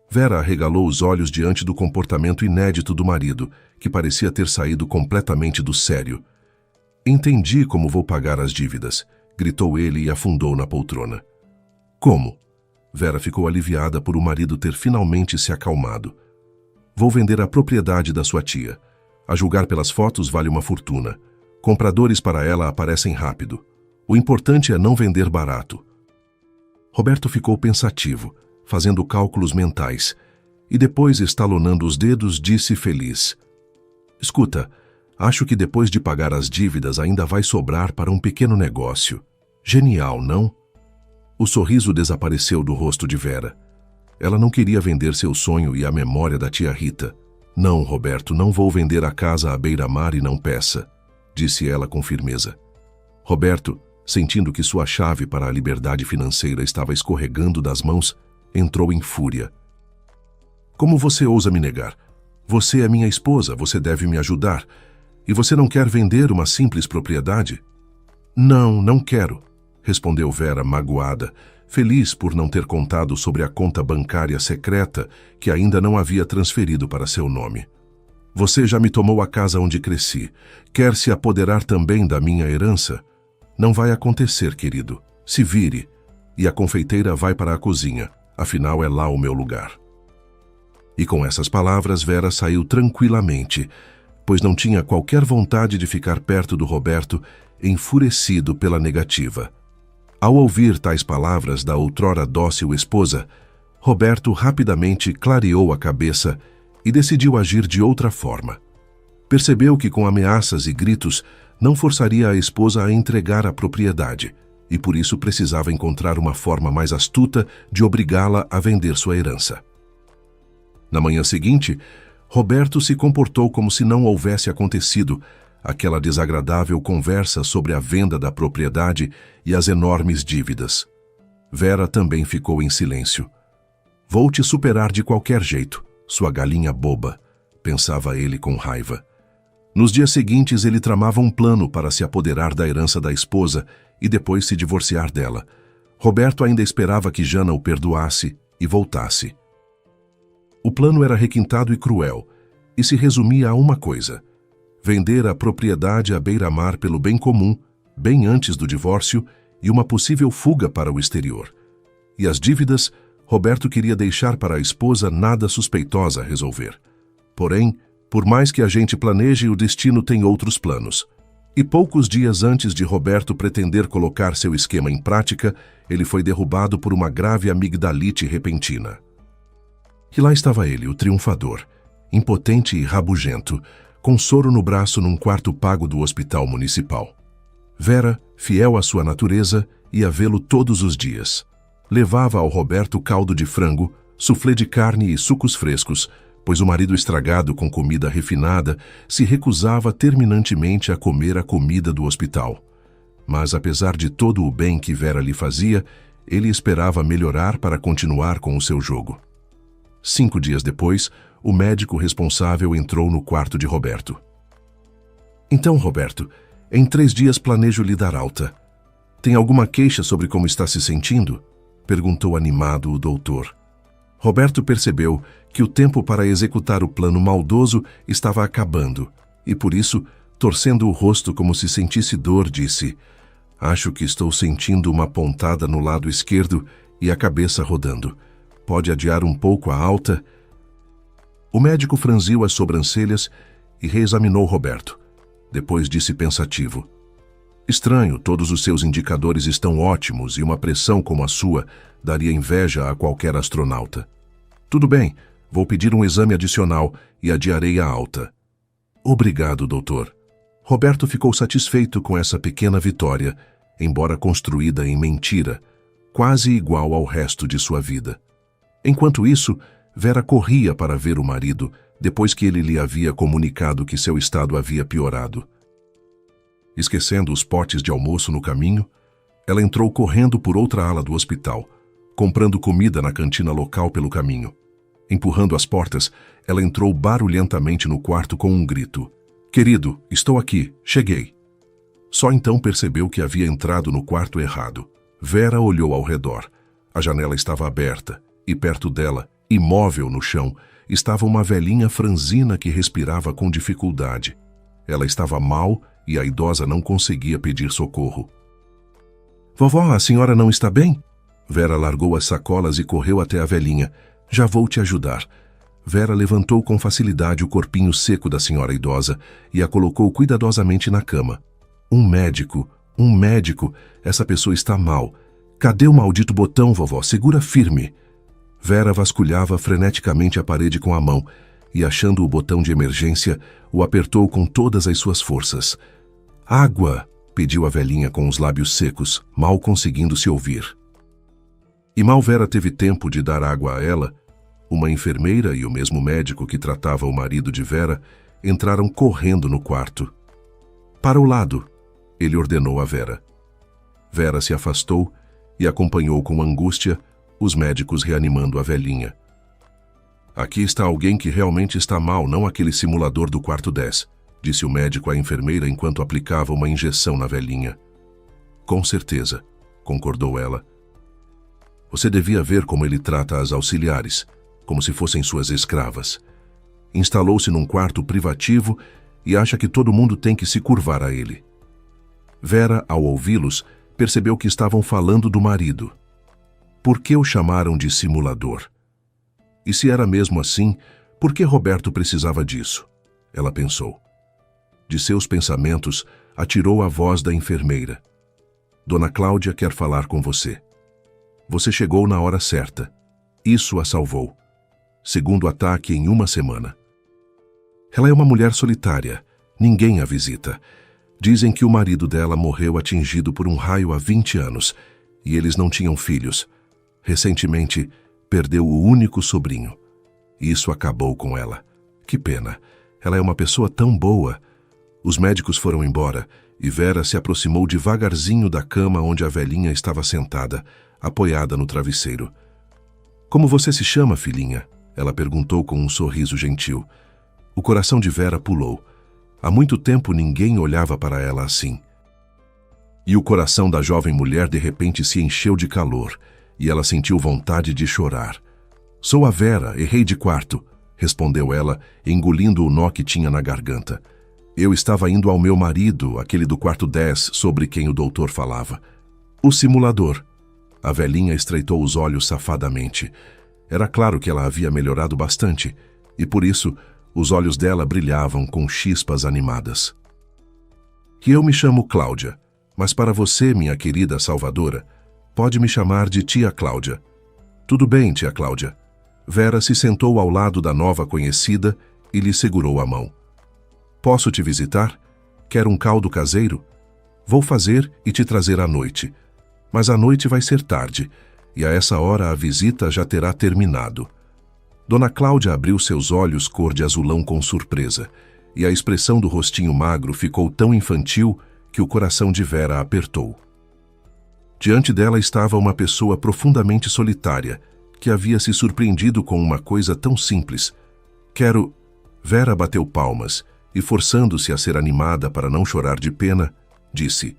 Vera arregalou os olhos diante do comportamento inédito do marido, que parecia ter saído completamente do sério. Entendi como vou pagar as dívidas, gritou ele e afundou na poltrona. Como? Vera ficou aliviada por o marido ter finalmente se acalmado. Vou vender a propriedade da sua tia. A julgar pelas fotos vale uma fortuna. Compradores para ela aparecem rápido. O importante é não vender barato. Roberto ficou pensativo, fazendo cálculos mentais, e depois, estalonando os dedos, disse feliz. Escuta, Acho que depois de pagar as dívidas ainda vai sobrar para um pequeno negócio. Genial, não? O sorriso desapareceu do rosto de Vera. Ela não queria vender seu sonho e a memória da tia Rita. Não, Roberto, não vou vender a casa à beira-mar e não peça, disse ela com firmeza. Roberto, sentindo que sua chave para a liberdade financeira estava escorregando das mãos, entrou em fúria. Como você ousa me negar? Você é minha esposa, você deve me ajudar. E você não quer vender uma simples propriedade? Não, não quero, respondeu Vera magoada, feliz por não ter contado sobre a conta bancária secreta que ainda não havia transferido para seu nome. Você já me tomou a casa onde cresci. Quer se apoderar também da minha herança? Não vai acontecer, querido. Se vire. E a confeiteira vai para a cozinha. Afinal, é lá o meu lugar. E com essas palavras, Vera saiu tranquilamente, pois não tinha qualquer vontade de ficar perto do Roberto, enfurecido pela negativa. Ao ouvir tais palavras da outrora dócil esposa, Roberto rapidamente clareou a cabeça e decidiu agir de outra forma. Percebeu que com ameaças e gritos não forçaria a esposa a entregar a propriedade, e por isso precisava encontrar uma forma mais astuta de obrigá-la a vender sua herança. Na manhã seguinte, Roberto se comportou como se não houvesse acontecido aquela desagradável conversa sobre a venda da propriedade e as enormes dívidas. Vera também ficou em silêncio. Vou te superar de qualquer jeito, sua galinha boba, pensava ele com raiva. Nos dias seguintes, ele tramava um plano para se apoderar da herança da esposa e depois se divorciar dela. Roberto ainda esperava que Jana o perdoasse e voltasse. O plano era requintado e cruel, e se resumia a uma coisa: vender a propriedade à beira-mar pelo bem comum, bem antes do divórcio, e uma possível fuga para o exterior. E as dívidas, Roberto queria deixar para a esposa nada suspeitosa a resolver. Porém, por mais que a gente planeje, o destino tem outros planos. E poucos dias antes de Roberto pretender colocar seu esquema em prática, ele foi derrubado por uma grave amigdalite repentina. E lá estava ele, o triunfador, impotente e rabugento, com soro no braço num quarto pago do hospital municipal. Vera, fiel à sua natureza, ia vê-lo todos os dias. Levava ao Roberto caldo de frango, suflê de carne e sucos frescos, pois o marido estragado com comida refinada se recusava terminantemente a comer a comida do hospital. Mas apesar de todo o bem que Vera lhe fazia, ele esperava melhorar para continuar com o seu jogo. 5 dias depois, o médico responsável entrou no quarto de Roberto. Então, Roberto, em 3 dias planejo lhe dar alta. Tem alguma queixa sobre como está se sentindo? Perguntou animado o doutor. Roberto percebeu que o tempo para executar o plano maldoso estava acabando e, por isso, torcendo o rosto como se sentisse dor, disse: Acho que estou sentindo uma pontada no lado esquerdo e a cabeça rodando. Pode adiar um pouco a alta? O médico franziu as sobrancelhas e reexaminou Roberto. Depois disse pensativo: Estranho, todos os seus indicadores estão ótimos e uma pressão como a sua daria inveja a qualquer astronauta. Tudo bem, vou pedir um exame adicional e adiarei a alta. Obrigado, doutor. Roberto ficou satisfeito com essa pequena vitória, embora construída em mentira, quase igual ao resto de sua vida. Enquanto isso, Vera corria para ver o marido, depois que ele lhe havia comunicado que seu estado havia piorado. Esquecendo os potes de almoço no caminho, ela entrou correndo por outra ala do hospital, comprando comida na cantina local pelo caminho. Empurrando as portas, ela entrou barulhentamente no quarto com um grito: Querido, estou aqui, cheguei. Só então percebeu que havia entrado no quarto errado. Vera olhou ao redor. A janela estava aberta, e perto dela, imóvel no chão, estava uma velhinha franzina que respirava com dificuldade. Ela estava mal e a idosa não conseguia pedir socorro. Vovó, a senhora não está bem? Vera largou as sacolas e correu até a velhinha. Já vou te ajudar. Vera levantou com facilidade o corpinho seco da senhora idosa e a colocou cuidadosamente na cama. Um médico, essa pessoa está mal. Cadê o maldito botão, vovó? Segura firme. Vera vasculhava freneticamente a parede com a mão. e, achando o botão de emergência, o apertou com todas as suas forças. "Água!" pediu a velhinha com os lábios secos, mal conseguindo se ouvir. E mal Vera teve tempo de dar água a ela, uma enfermeira e o mesmo médico que tratava o marido de Vera entraram correndo no quarto. "Para o lado", ele ordenou a Vera. Vera se afastou e acompanhou com angústia os médicos reanimando a velhinha. "Aqui está alguém que realmente está mal, não aquele simulador do quarto 10, disse o médico à enfermeira enquanto aplicava uma injeção na velhinha. "Com certeza", concordou ela. "Você devia ver como ele trata as auxiliares, como se fossem suas escravas. Instalou-se num quarto privativo e acha que todo mundo tem que se curvar a ele." Vera, ao ouvi-los, percebeu que estavam falando do marido. Por que o chamaram de simulador? E se era mesmo assim, por que Roberto precisava disso? Ela pensou. De seus pensamentos, atirou a voz da enfermeira. "Dona Cláudia quer falar com você. Você chegou na hora certa. Isso a salvou. Segundo ataque em uma semana. Ela é uma mulher solitária. Ninguém a visita. Dizem que o marido dela morreu atingido por um raio há 20 anos e eles não tinham filhos. Recentemente, perdeu o único sobrinho. Isso acabou com ela. Que pena. Ela é uma pessoa tão boa." Os médicos foram embora e Vera se aproximou devagarzinho da cama onde a velhinha estava sentada, apoiada no travesseiro. "Como você se chama, filhinha?" ela perguntou com um sorriso gentil. O coração de Vera pulou. Há muito tempo ninguém olhava para ela assim. E o coração da jovem mulher de repente se encheu de calor e ela sentiu vontade de chorar. "Sou a Vera, errei de quarto", respondeu ela, engolindo o nó que tinha na garganta. "Eu estava indo ao meu marido, aquele do quarto 10, sobre quem o doutor falava. O simulador." A velhinha estreitou os olhos safadamente. Era claro que ela havia melhorado bastante, e por isso os olhos dela brilhavam com chispas animadas. "Que eu me chamo Cláudia, mas para você, minha querida salvadora, pode me chamar de tia Cláudia." "Tudo bem, tia Cláudia." Vera se sentou ao lado da nova conhecida e lhe segurou a mão. "Posso te visitar? Quer um caldo caseiro? Vou fazer e te trazer à noite. Mas a noite vai ser tarde, e a essa hora a visita já terá terminado." Dona Cláudia abriu seus olhos cor de azulão com surpresa, e a expressão do rostinho magro ficou tão infantil que o coração de Vera apertou. Diante dela estava uma pessoa profundamente solitária, que havia se surpreendido com uma coisa tão simples. "Quero..." Vera bateu palmas e, forçando-se a ser animada para não chorar de pena, disse: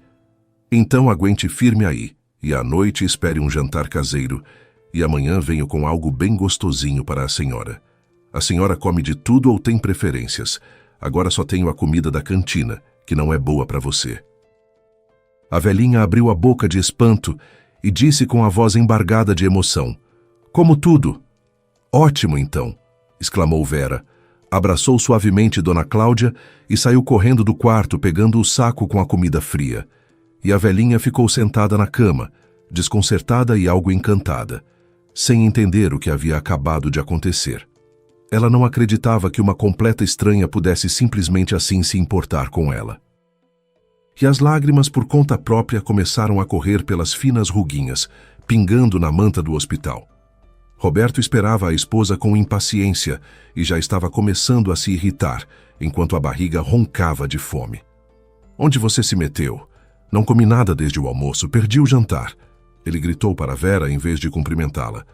"Então aguente firme aí, e à noite espere um jantar caseiro, e amanhã venho com algo bem gostosinho para a senhora. A senhora come de tudo ou tem preferências? Agora só tenho a comida da cantina, que não é boa para você." A velhinha abriu a boca de espanto e disse com a voz embargada de emoção: "Como tudo?" "Ótimo, então!" exclamou Vera. Abraçou suavemente Dona Cláudia e saiu correndo do quarto pegando o saco com a comida fria. E a velhinha ficou sentada na cama, desconcertada e algo encantada, sem entender o que havia acabado de acontecer. Ela não acreditava que uma completa estranha pudesse simplesmente assim se importar com ela. E as lágrimas por conta própria começaram a correr pelas finas ruguinhas, pingando na manta do hospital. Roberto esperava a esposa com impaciência e já estava começando a se irritar, enquanto a barriga roncava de fome. "Onde você se meteu? Não comi nada desde o almoço, perdi o jantar." Ele gritou para Vera em vez de cumprimentá-la.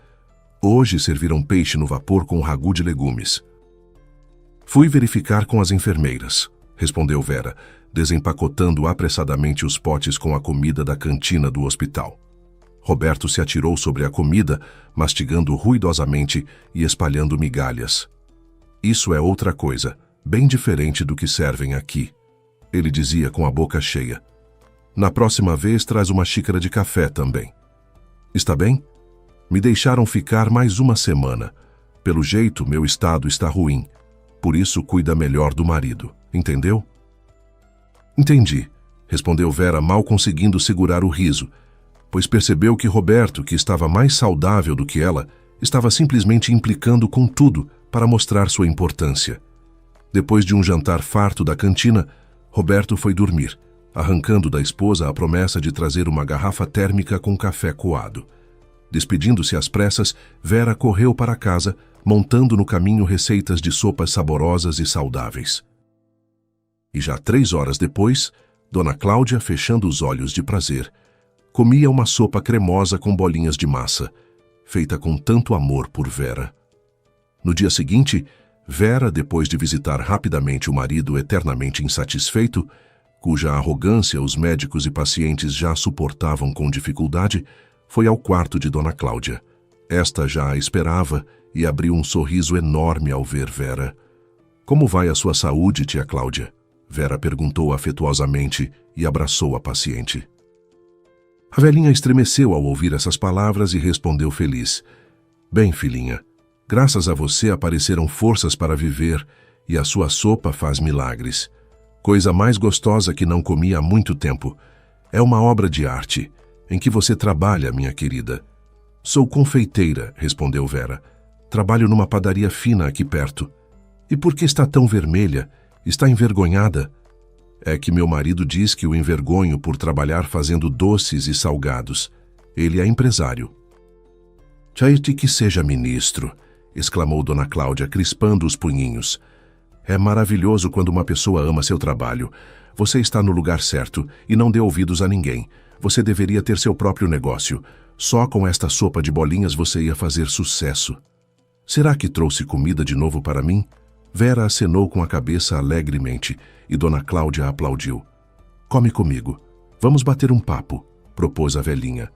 "Hoje serviram peixe no vapor com ragu de legumes." "Fui verificar com as enfermeiras", respondeu Vera, desempacotando apressadamente os potes com a comida da cantina do hospital. Roberto se atirou sobre a comida, mastigando ruidosamente e espalhando migalhas. "Isso é outra coisa, bem diferente do que servem aqui", ele dizia com a boca cheia. "Na próxima vez traz uma xícara de café também." "Está bem? Me deixaram ficar mais uma semana. Pelo jeito, meu estado está ruim. Por isso, cuida melhor do marido. Entendeu?" "Entendi", respondeu Vera, mal conseguindo segurar o riso, pois percebeu que Roberto, que estava mais saudável do que ela, estava simplesmente implicando com tudo, para mostrar sua importância. Depois de um jantar farto da cantina, Roberto foi dormir, arrancando da esposa a promessa de trazer uma garrafa térmica com café coado. Despedindo-se às pressas, Vera correu para casa, montando no caminho receitas de sopas saborosas e saudáveis. E já 3 horas depois, Dona Cláudia, fechando os olhos de prazer, comia uma sopa cremosa com bolinhas de massa, feita com tanto amor por Vera. No dia seguinte, Vera, depois de visitar rapidamente o marido eternamente insatisfeito, cuja arrogância os médicos e pacientes já suportavam com dificuldade, foi ao quarto de Dona Cláudia. Esta já a esperava e abriu um sorriso enorme ao ver Vera. "Como vai a sua saúde, tia Cláudia?" Vera perguntou afetuosamente e abraçou a paciente. A velhinha estremeceu ao ouvir essas palavras e respondeu feliz: "Bem, filhinha, graças a você apareceram forças para viver e a sua sopa faz milagres. Coisa mais gostosa que não comi há muito tempo. É uma obra de arte. Em que você trabalha, minha querida?" "Sou confeiteira", respondeu Vera. "Trabalho numa padaria fina aqui perto." "E por que está tão vermelha? Está envergonhada?" "É que meu marido diz que o envergonho por trabalhar fazendo doces e salgados. Ele é empresário." "Tchaite que seja ministro", exclamou Dona Cláudia, crispando os punhinhos. "É maravilhoso quando uma pessoa ama seu trabalho. Você está no lugar certo e não dê ouvidos a ninguém. Você deveria ter seu próprio negócio. Só com esta sopa de bolinhas você ia fazer sucesso." "Será que trouxe comida de novo para mim?" Vera acenou com a cabeça alegremente e Dona Cláudia aplaudiu. "Come comigo. Vamos bater um papo", propôs a velhinha.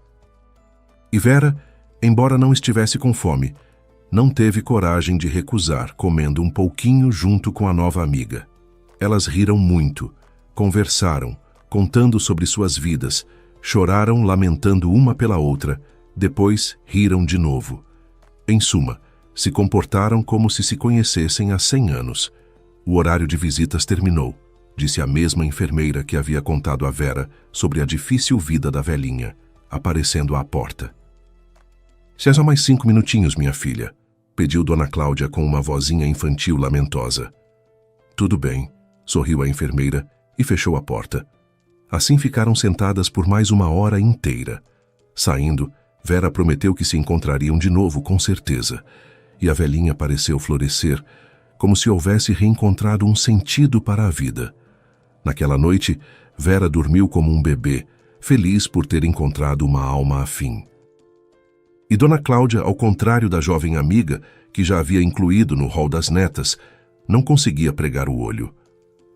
E Vera, embora não estivesse com fome, não teve coragem de recusar, comendo um pouquinho junto com a nova amiga. Elas riram muito, conversaram, contando sobre suas vidas, choraram lamentando uma pela outra, depois riram de novo. Em suma, se comportaram como se conhecessem há 100 anos. "O horário de visitas terminou", disse a mesma enfermeira que havia contado a Vera sobre a difícil vida da velhinha, aparecendo à porta. "Se é só mais 5 minutinhos, minha filha", pediu Dona Cláudia com uma vozinha infantil lamentosa. "Tudo bem", sorriu a enfermeira e fechou a porta. Assim ficaram sentadas por mais 1 hora inteira. Saindo, Vera prometeu que se encontrariam de novo com certeza, e a velhinha pareceu florescer, como se houvesse reencontrado um sentido para a vida. Naquela noite, Vera dormiu como um bebê, feliz por ter encontrado uma alma afim. E Dona Cláudia, ao contrário da jovem amiga, que já havia incluído no rol das netas, não conseguia pregar o olho.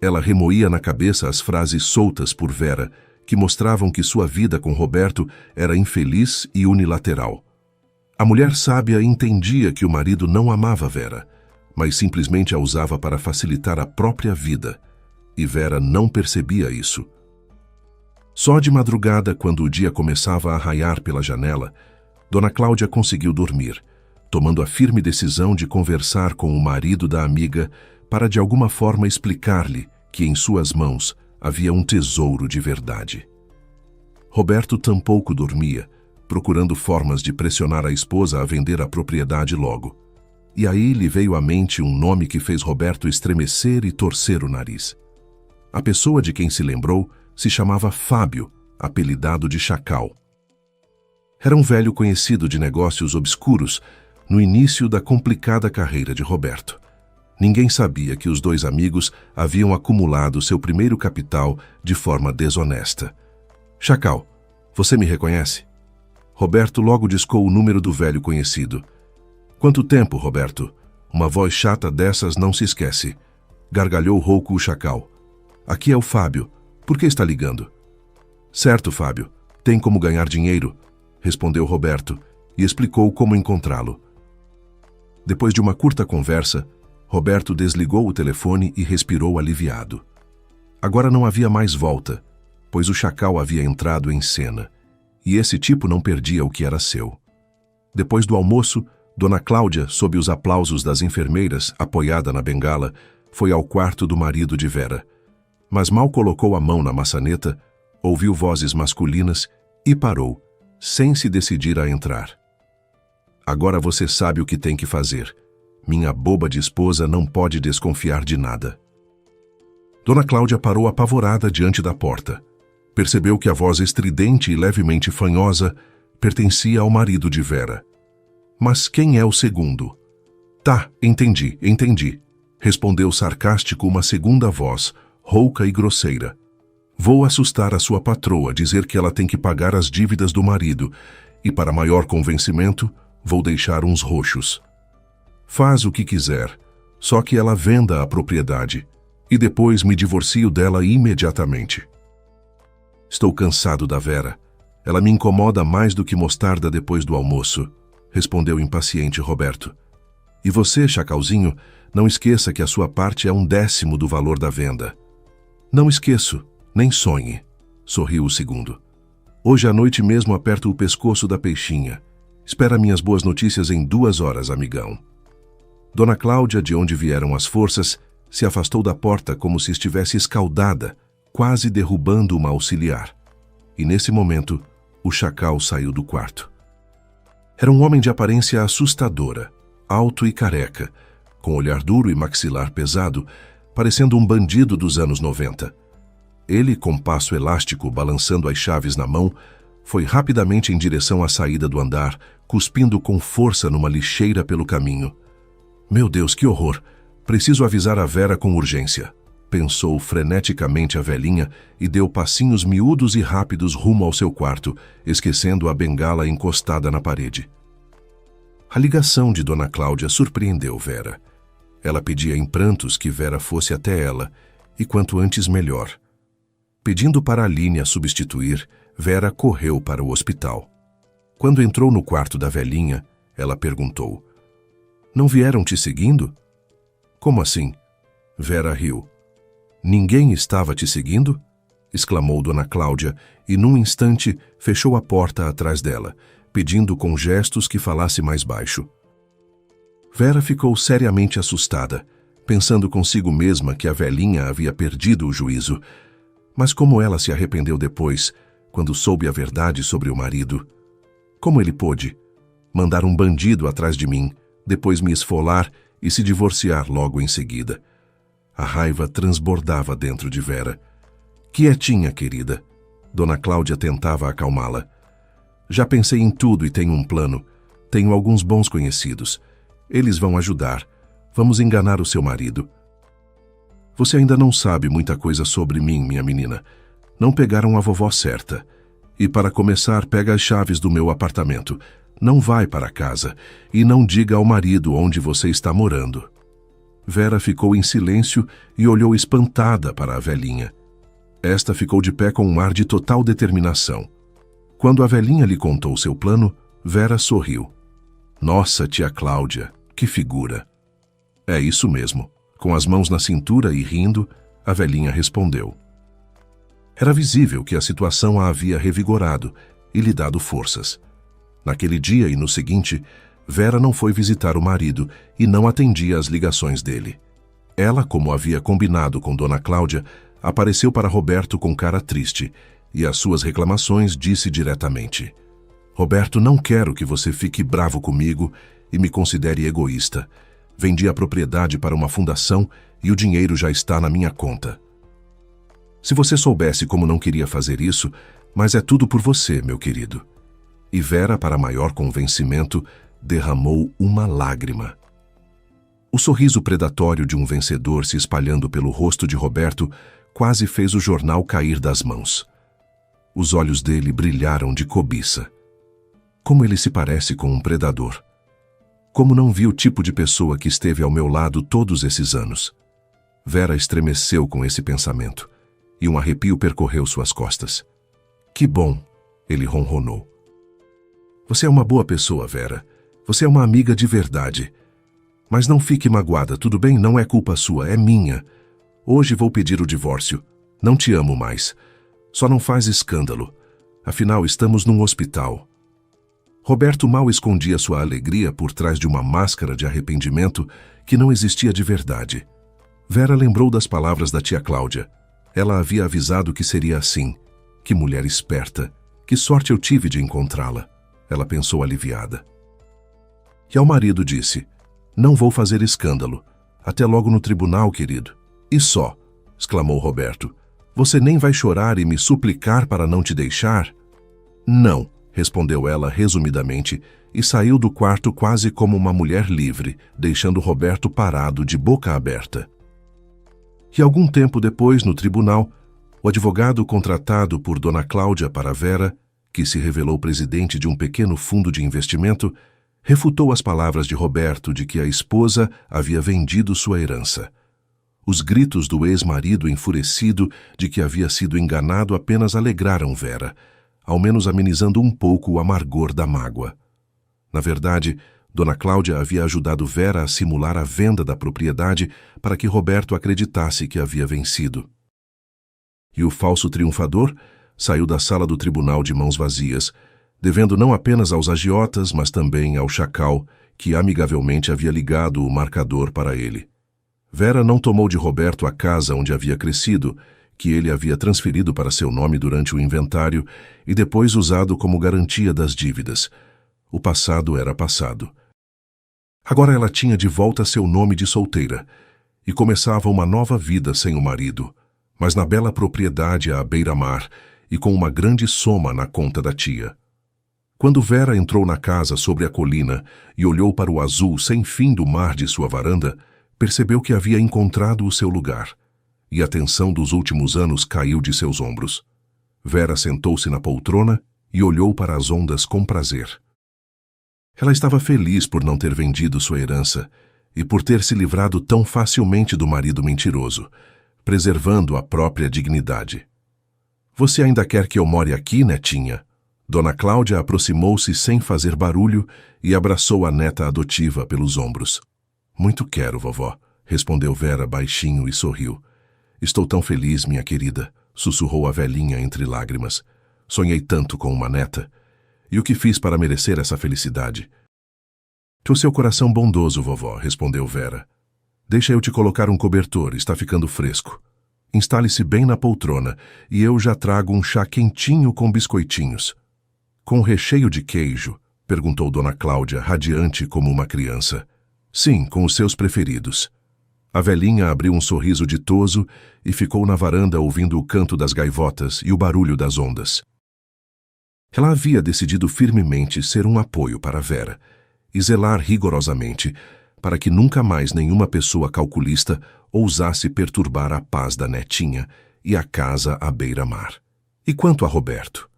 Ela remoía na cabeça as frases soltas por Vera, que mostravam que sua vida com Roberto era infeliz e unilateral. A mulher sábia entendia que o marido não amava Vera, mas simplesmente a usava para facilitar a própria vida, e Vera não percebia isso. Só de madrugada, quando o dia começava a raiar pela janela, Dona Cláudia conseguiu dormir, tomando a firme decisão de conversar com o marido da amiga para de alguma forma explicar-lhe que em suas mãos havia um tesouro de verdade. Roberto tampouco dormia, procurando formas de pressionar a esposa a vender a propriedade logo. E aí lhe veio à mente um nome que fez Roberto estremecer e torcer o nariz. A pessoa de quem se lembrou se chamava Fábio, apelidado de Chacal. Era um velho conhecido de negócios obscuros no início da complicada carreira de Roberto. Ninguém sabia que os 2 amigos haviam acumulado seu primeiro capital de forma desonesta. "Chacal, você me reconhece?" Roberto logo discou o número do velho conhecido. "Quanto tempo, Roberto? Uma voz chata dessas não se esquece." Gargalhou rouco o Chacal. "Aqui é o Fábio. Por que está ligando?" "Certo, Fábio. Tem como ganhar dinheiro?" respondeu Roberto e explicou como encontrá-lo. Depois de uma curta conversa, Roberto desligou o telefone e respirou aliviado. Agora não havia mais volta, pois o Chacal havia entrado em cena, e esse tipo não perdia o que era seu. Depois do almoço, Dona Cláudia, sob os aplausos das enfermeiras, apoiada na bengala, foi ao quarto do marido de Vera. Mas mal colocou a mão na maçaneta, ouviu vozes masculinas e parou, sem se decidir a entrar. "Agora você sabe o que tem que fazer. Minha boba de esposa não pode desconfiar de nada. Dona Cláudia parou apavorada diante da porta. Percebeu que a voz estridente e levemente fanhosa pertencia ao marido de Vera. Mas quem é o segundo? Tá, entendi, respondeu sarcástico uma segunda voz, rouca e grosseira. Vou assustar a sua patroa, dizer que ela tem que pagar as dívidas do marido, e para maior convencimento, vou deixar uns roxos. Faz o que quiser, só que ela venda a propriedade, e depois me divorcio dela imediatamente. Estou cansado da Vera. Ela me incomoda mais do que mostarda depois do almoço, respondeu impaciente Roberto. E você, Chacalzinho, não esqueça que a sua parte é 1/10 do valor da venda. Não esqueço, nem sonhe, sorriu o segundo. Hoje à noite mesmo aperto o pescoço da peixinha. Espera minhas boas notícias em 2 horas, amigão. Dona Cláudia, de onde vieram as forças, se afastou da porta como se estivesse escaldada, quase derrubando uma auxiliar. E nesse momento, o Chacal saiu do quarto. Era um homem de aparência assustadora, alto e careca, com olhar duro e maxilar pesado, parecendo um bandido dos anos 90. Ele, com passo elástico, balançando as chaves na mão, foi rapidamente em direção à saída do andar, cuspindo com força numa lixeira pelo caminho. Meu Deus, que horror! Preciso avisar a Vera com urgência, pensou freneticamente a velhinha e deu passinhos miúdos e rápidos rumo ao seu quarto, esquecendo a bengala encostada na parede. A ligação de Dona Cláudia surpreendeu Vera. Ela pedia em prantos que Vera fosse até ela, e quanto antes melhor. Pedindo para Aline a substituir, Vera correu para o hospital. Quando entrou no quarto da velhinha, ela perguntou: "Não vieram te seguindo?" "Como assim?" Vera riu. "Ninguém estava te seguindo?" exclamou Dona Cláudia e, num instante, fechou a porta atrás dela, pedindo com gestos que falasse mais baixo. Vera ficou seriamente assustada, pensando consigo mesma que a velhinha havia perdido o juízo. Mas como ela se arrependeu depois, quando soube a verdade sobre o marido? Como ele pôde mandar um bandido atrás de mim, depois me esfolar e se divorciar logo em seguida? A raiva transbordava dentro de Vera. "Quietinha, querida." Dona Cláudia tentava acalmá-la. "Já pensei em tudo e tenho um plano. Tenho alguns bons conhecidos. Eles vão ajudar. Vamos enganar o seu marido." "Você ainda não sabe muita coisa sobre mim, minha menina. Não pegaram a vovó certa. E para começar, pega as chaves do meu apartamento. Não vai para casa e não diga ao marido onde você está morando." Vera ficou em silêncio e olhou espantada para a velhinha. Esta ficou de pé com um ar de total determinação. Quando a velhinha lhe contou seu plano, Vera sorriu. "Nossa, tia Cláudia, que figura!" "É isso mesmo." Com as mãos na cintura e rindo, a velhinha respondeu. Era visível que a situação a havia revigorado e lhe dado forças. Naquele dia e no seguinte, Vera não foi visitar o marido e não atendia às ligações dele. Ela, como havia combinado com Dona Cláudia, apareceu para Roberto com cara triste e às suas reclamações disse diretamente: "Roberto, não quero que você fique bravo comigo e me considere egoísta. Vendi a propriedade para uma fundação e o dinheiro já está na minha conta. Se você soubesse como não queria fazer isso, mas é tudo por você, meu querido." E Vera, para maior convencimento, derramou uma lágrima. O sorriso predatório de um vencedor se espalhando pelo rosto de Roberto quase fez o jornal cair das mãos. Os olhos dele brilharam de cobiça. Como ele se parece com um predador. Como não vi o tipo de pessoa que esteve ao meu lado todos esses anos. Vera estremeceu com esse pensamento, e um arrepio percorreu suas costas. "Que bom!" ele ronronou. "Você é uma boa pessoa, Vera. Você é uma amiga de verdade. Mas não fique magoada, tudo bem? Não é culpa sua, é minha. Hoje vou pedir o divórcio. Não te amo mais. Só não faz escândalo. Afinal, estamos num hospital." Roberto mal escondia sua alegria por trás de uma máscara de arrependimento que não existia de verdade. Vera lembrou das palavras da tia Cláudia. Ela havia avisado que seria assim. Que mulher esperta. Que sorte eu tive de encontrá-la. Ela pensou aliviada. E ao marido disse: Não vou fazer escândalo. Até logo no tribunal, querido. E só, exclamou Roberto. Você nem vai chorar e me suplicar para não te deixar? Não, respondeu ela resumidamente e saiu do quarto quase como uma mulher livre, deixando Roberto parado de boca aberta. E algum tempo depois, no tribunal, o advogado contratado por Dona Cláudia para Vera, que se revelou presidente de um pequeno fundo de investimento, refutou as palavras de Roberto de que a esposa havia vendido sua herança. Os gritos do ex-marido enfurecido de que havia sido enganado apenas alegraram Vera, ao menos amenizando um pouco o amargor da mágoa. Na verdade, Dona Cláudia havia ajudado Vera a simular a venda da propriedade para que Roberto acreditasse que havia vencido. E o falso triunfador saiu da sala do tribunal de mãos vazias, devendo não apenas aos agiotas, mas também ao chacal, que amigavelmente havia ligado o marcador para ele. Vera não tomou de Roberto a casa onde havia crescido, que ele havia transferido para seu nome durante o inventário e depois usado como garantia das dívidas. O passado era passado. Agora ela tinha de volta seu nome de solteira e começava uma nova vida sem o marido, mas na bela propriedade à beira-mar e com uma grande soma na conta da tia. Quando Vera entrou na casa sobre a colina e olhou para o azul sem fim do mar de sua varanda, percebeu que havia encontrado o seu lugar, e a tensão dos últimos anos caiu de seus ombros. Vera sentou-se na poltrona e olhou para as ondas com prazer. Ela estava feliz por não ter vendido sua herança e por ter se livrado tão facilmente do marido mentiroso, preservando a própria dignidade. Você ainda quer que eu more aqui, netinha? Dona Cláudia aproximou-se sem fazer barulho e abraçou a neta adotiva pelos ombros. Muito quero, vovó, respondeu Vera baixinho e sorriu. Estou tão feliz, minha querida, sussurrou a velhinha entre lágrimas. Sonhei tanto com uma neta. E o que fiz para merecer essa felicidade? O seu coração bondoso, vovó, respondeu Vera. Deixa eu te colocar um cobertor, está ficando fresco. Instale-se bem na poltrona e eu já trago um chá quentinho com biscoitinhos. Com recheio de queijo? Perguntou Dona Cláudia, radiante como uma criança. Sim, com os seus preferidos. A velhinha abriu um sorriso ditoso e ficou na varanda ouvindo o canto das gaivotas e o barulho das ondas. Ela havia decidido firmemente ser um apoio para Vera e zelar rigorosamente para que nunca mais nenhuma pessoa calculista ousasse perturbar a paz da netinha e a casa à beira-mar. E quanto a Roberto?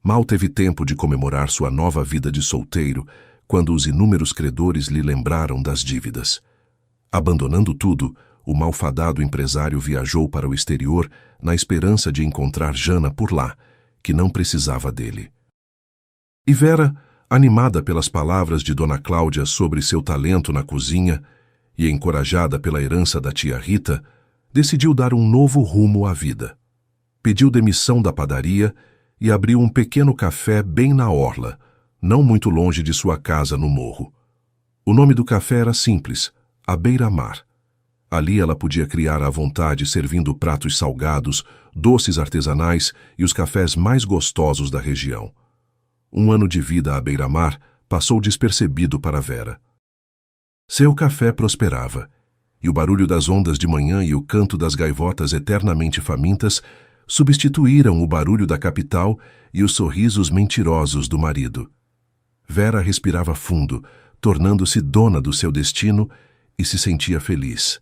Mal teve tempo de comemorar sua nova vida de solteiro quando os inúmeros credores lhe lembraram das dívidas. Abandonando tudo, o malfadado empresário viajou para o exterior na esperança de encontrar Jana por lá, que não precisava dele. E Vera, animada pelas palavras de Dona Cláudia sobre seu talento na cozinha e encorajada pela herança da tia Rita, decidiu dar um novo rumo à vida. Pediu demissão da padaria e abriu um pequeno café bem na orla, não muito longe de sua casa no morro. O nome do café era simples, à beira-mar. Ali ela podia criar à vontade servindo pratos salgados, doces artesanais e os cafés mais gostosos da região. Um ano de vida à beira-mar passou despercebido para Vera. Seu café prosperava, e o barulho das ondas de manhã e o canto das gaivotas eternamente famintas substituíram o barulho da capital e os sorrisos mentirosos do marido. Vera respirava fundo, tornando-se dona do seu destino e se sentia feliz.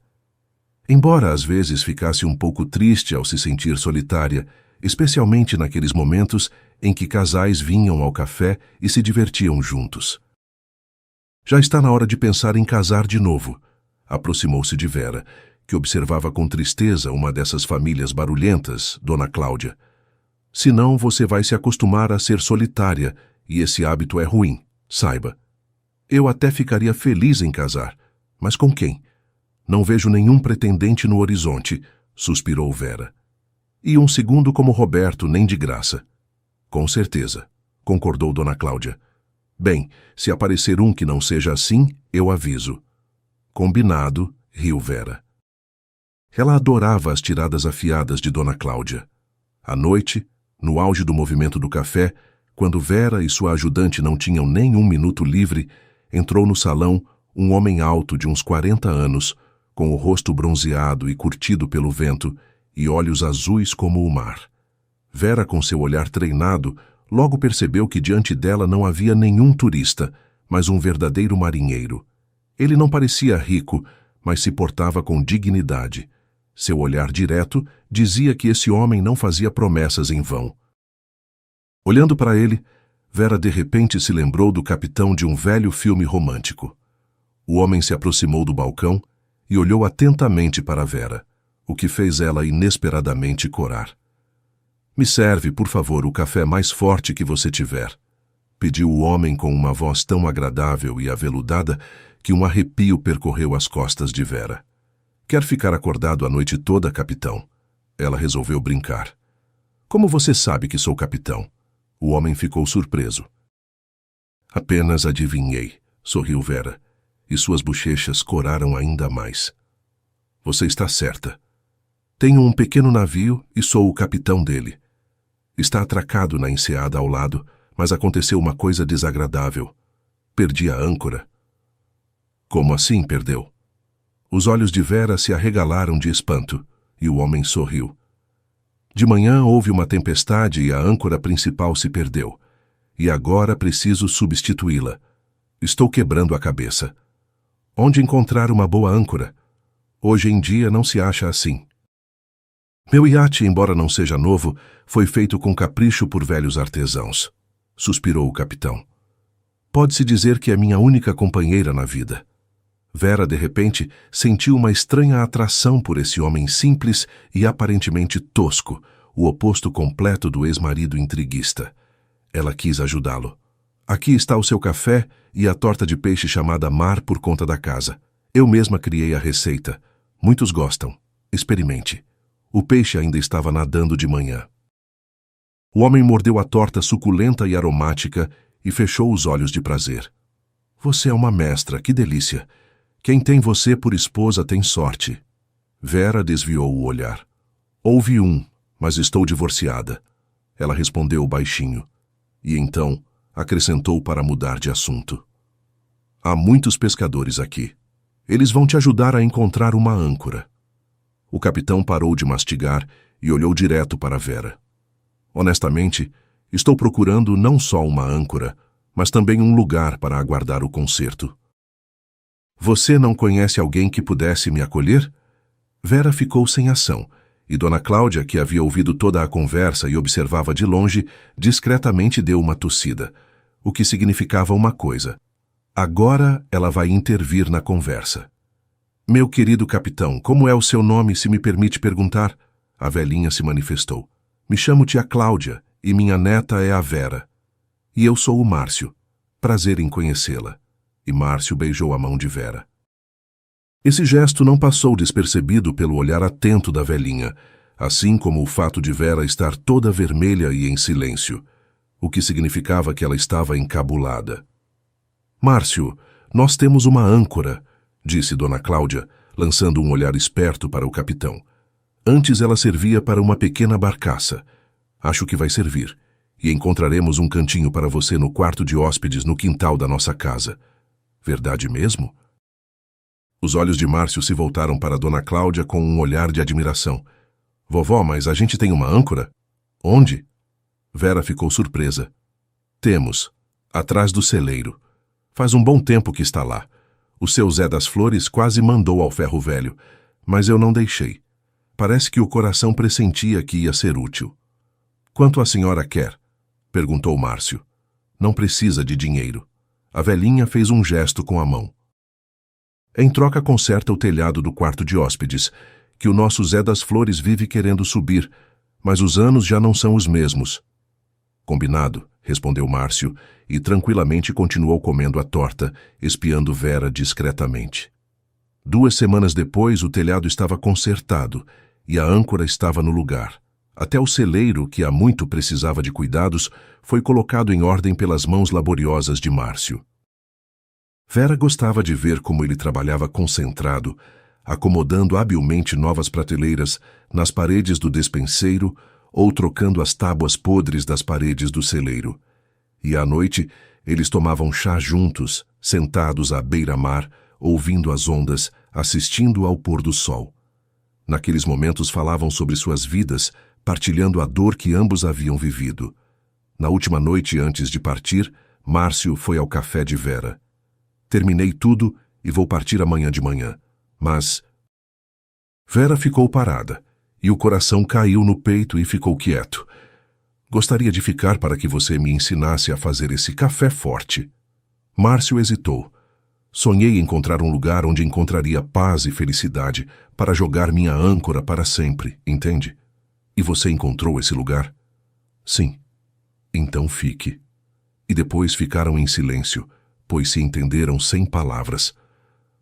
Embora às vezes ficasse um pouco triste ao se sentir solitária, especialmente naqueles momentos em que casais vinham ao café e se divertiam juntos. Já está na hora de pensar em casar de novo, aproximou-se de Vera, que observava com tristeza uma dessas famílias barulhentas, Dona Cláudia. Senão você vai se acostumar a ser solitária, e esse hábito é ruim, saiba. Eu até ficaria feliz em casar, mas com quem? Não vejo nenhum pretendente no horizonte, suspirou Vera. E um segundo como Roberto, nem de graça. Com certeza, concordou Dona Cláudia. Bem, se aparecer um que não seja assim, eu aviso. Combinado, riu Vera. Ela adorava as tiradas afiadas de Dona Cláudia. À noite, no auge do movimento do café, quando Vera e sua ajudante não tinham nem um minuto livre, entrou no salão um homem alto de uns 40 anos, com o rosto bronzeado e curtido pelo vento e olhos azuis como o mar. Vera, com seu olhar treinado, logo percebeu que diante dela não havia nenhum turista, mas um verdadeiro marinheiro. Ele não parecia rico, mas se portava com dignidade. Seu olhar direto dizia que esse homem não fazia promessas em vão. Olhando para ele, Vera de repente se lembrou do capitão de um velho filme romântico. O homem se aproximou do balcão e olhou atentamente para Vera, o que fez ela inesperadamente corar. "Me serve, por favor, o café mais forte que você tiver", pediu o homem com uma voz tão agradável e aveludada que um arrepio percorreu as costas de Vera. "Quer ficar acordado a noite toda, capitão?" Ela resolveu brincar. "Como você sabe que sou capitão?" O homem ficou surpreso. "Apenas adivinhei", sorriu Vera, e suas bochechas coraram ainda mais. "Você está certa. Tenho um pequeno navio e sou o capitão dele. Está atracado na enseada ao lado, mas aconteceu uma coisa desagradável. Perdi a âncora." "Como assim perdeu?" Os olhos de Vera se arregalaram de espanto, e o homem sorriu. "De manhã houve uma tempestade e a âncora principal se perdeu. E agora preciso substituí-la. Estou quebrando a cabeça. Onde encontrar uma boa âncora? Hoje em dia não se acha assim. Meu iate, embora não seja novo, foi feito com capricho por velhos artesãos", suspirou o capitão. "Pode-se dizer que é minha única companheira na vida." Vera, de repente, sentiu uma estranha atração por esse homem simples e aparentemente tosco, o oposto completo do ex-marido intriguista. Ela quis ajudá-lo. "Aqui está o seu café e a torta de peixe chamada Mar por conta da casa. Eu mesma criei a receita. Muitos gostam. Experimente." O peixe ainda estava nadando de manhã. O homem mordeu a torta suculenta e aromática e fechou os olhos de prazer. "Você é uma mestra, que delícia. Quem tem você por esposa tem sorte." Vera desviou o olhar. "Houve um, mas estou divorciada." Ela respondeu baixinho. E então acrescentou para mudar de assunto. "Há muitos pescadores aqui. Eles vão te ajudar a encontrar uma âncora." O capitão parou de mastigar e olhou direto para Vera. "Honestamente, estou procurando não só uma âncora, mas também um lugar para aguardar o concerto." "Você não conhece alguém que pudesse me acolher?" Vera ficou sem ação, e Dona Cláudia, que havia ouvido toda a conversa e observava de longe, discretamente deu uma tossida, o que significava uma coisa. Agora ela vai intervir na conversa. "Meu querido capitão, como é o seu nome, se me permite perguntar?" A velhinha se manifestou. "Me chamo tia Cláudia, e minha neta é a Vera. E eu sou o Márcio. Prazer em conhecê-la." E Márcio beijou a mão de Vera. Esse gesto não passou despercebido pelo olhar atento da velhinha, assim como o fato de Vera estar toda vermelha e em silêncio, o que significava que ela estava encabulada. "Márcio, nós temos uma âncora", disse Dona Cláudia, lançando um olhar esperto para o capitão. "Antes ela servia para uma pequena barcaça. Acho que vai servir, e encontraremos um cantinho para você no quarto de hóspedes no quintal da nossa casa." "Verdade mesmo?" Os olhos de Márcio se voltaram para Dona Cláudia com um olhar de admiração. "Vovó, mas a gente tem uma âncora?" "Onde?" Vera ficou surpresa. "Temos, atrás do celeiro. Faz um bom tempo que está lá. O seu Zé das Flores quase mandou ao ferro velho, mas eu não deixei. Parece que o coração pressentia que ia ser útil." "Quanto a senhora quer?" perguntou Márcio. "Não precisa de dinheiro." A velhinha fez um gesto com a mão. "Em troca conserta o telhado do quarto de hóspedes, que o nosso Zé das Flores vive querendo subir, mas os anos já não são os mesmos." "Combinado", respondeu Márcio, e tranquilamente continuou comendo a torta, espiando Vera discretamente. 2 semanas depois, o telhado estava consertado, e a âncora estava no lugar. Até o celeiro, que há muito precisava de cuidados, foi colocado em ordem pelas mãos laboriosas de Márcio. Vera gostava de ver como ele trabalhava concentrado, acomodando habilmente novas prateleiras nas paredes do despenseiro ou trocando as tábuas podres das paredes do celeiro. E à noite, eles tomavam chá juntos, sentados à beira-mar, ouvindo as ondas, assistindo ao pôr do sol. Naqueles momentos falavam sobre suas vidas, partilhando a dor que ambos haviam vivido. Na última noite antes de partir, Márcio foi ao café de Vera. Terminei tudo e vou partir amanhã de manhã. Mas... Vera ficou parada, e o coração caiu no peito e ficou quieto. Gostaria de ficar para que você me ensinasse a fazer esse café forte. Márcio hesitou. Sonhei encontrar um lugar onde encontraria paz e felicidade para jogar minha âncora para sempre, entende? E você encontrou esse lugar? Sim. Então fique. E depois ficaram em silêncio, pois se entenderam sem palavras.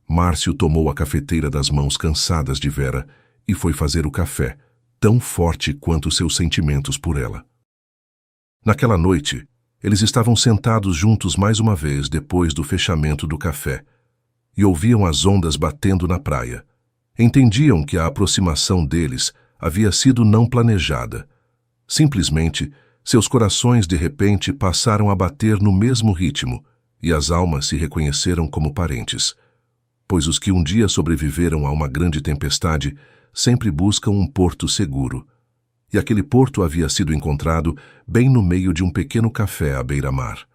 Márcio tomou a cafeteira das mãos cansadas de Vera e foi fazer o café, tão forte quanto seus sentimentos por ela. Naquela noite, eles estavam sentados juntos mais uma vez depois do fechamento do café e ouviam as ondas batendo na praia. Entendiam que a aproximação deles havia sido não planejada. Simplesmente, seus corações de repente passaram a bater no mesmo ritmo e as almas se reconheceram como parentes. Pois os que um dia sobreviveram a uma grande tempestade sempre buscam um porto seguro. E aquele porto havia sido encontrado bem no meio de um pequeno café à beira-mar.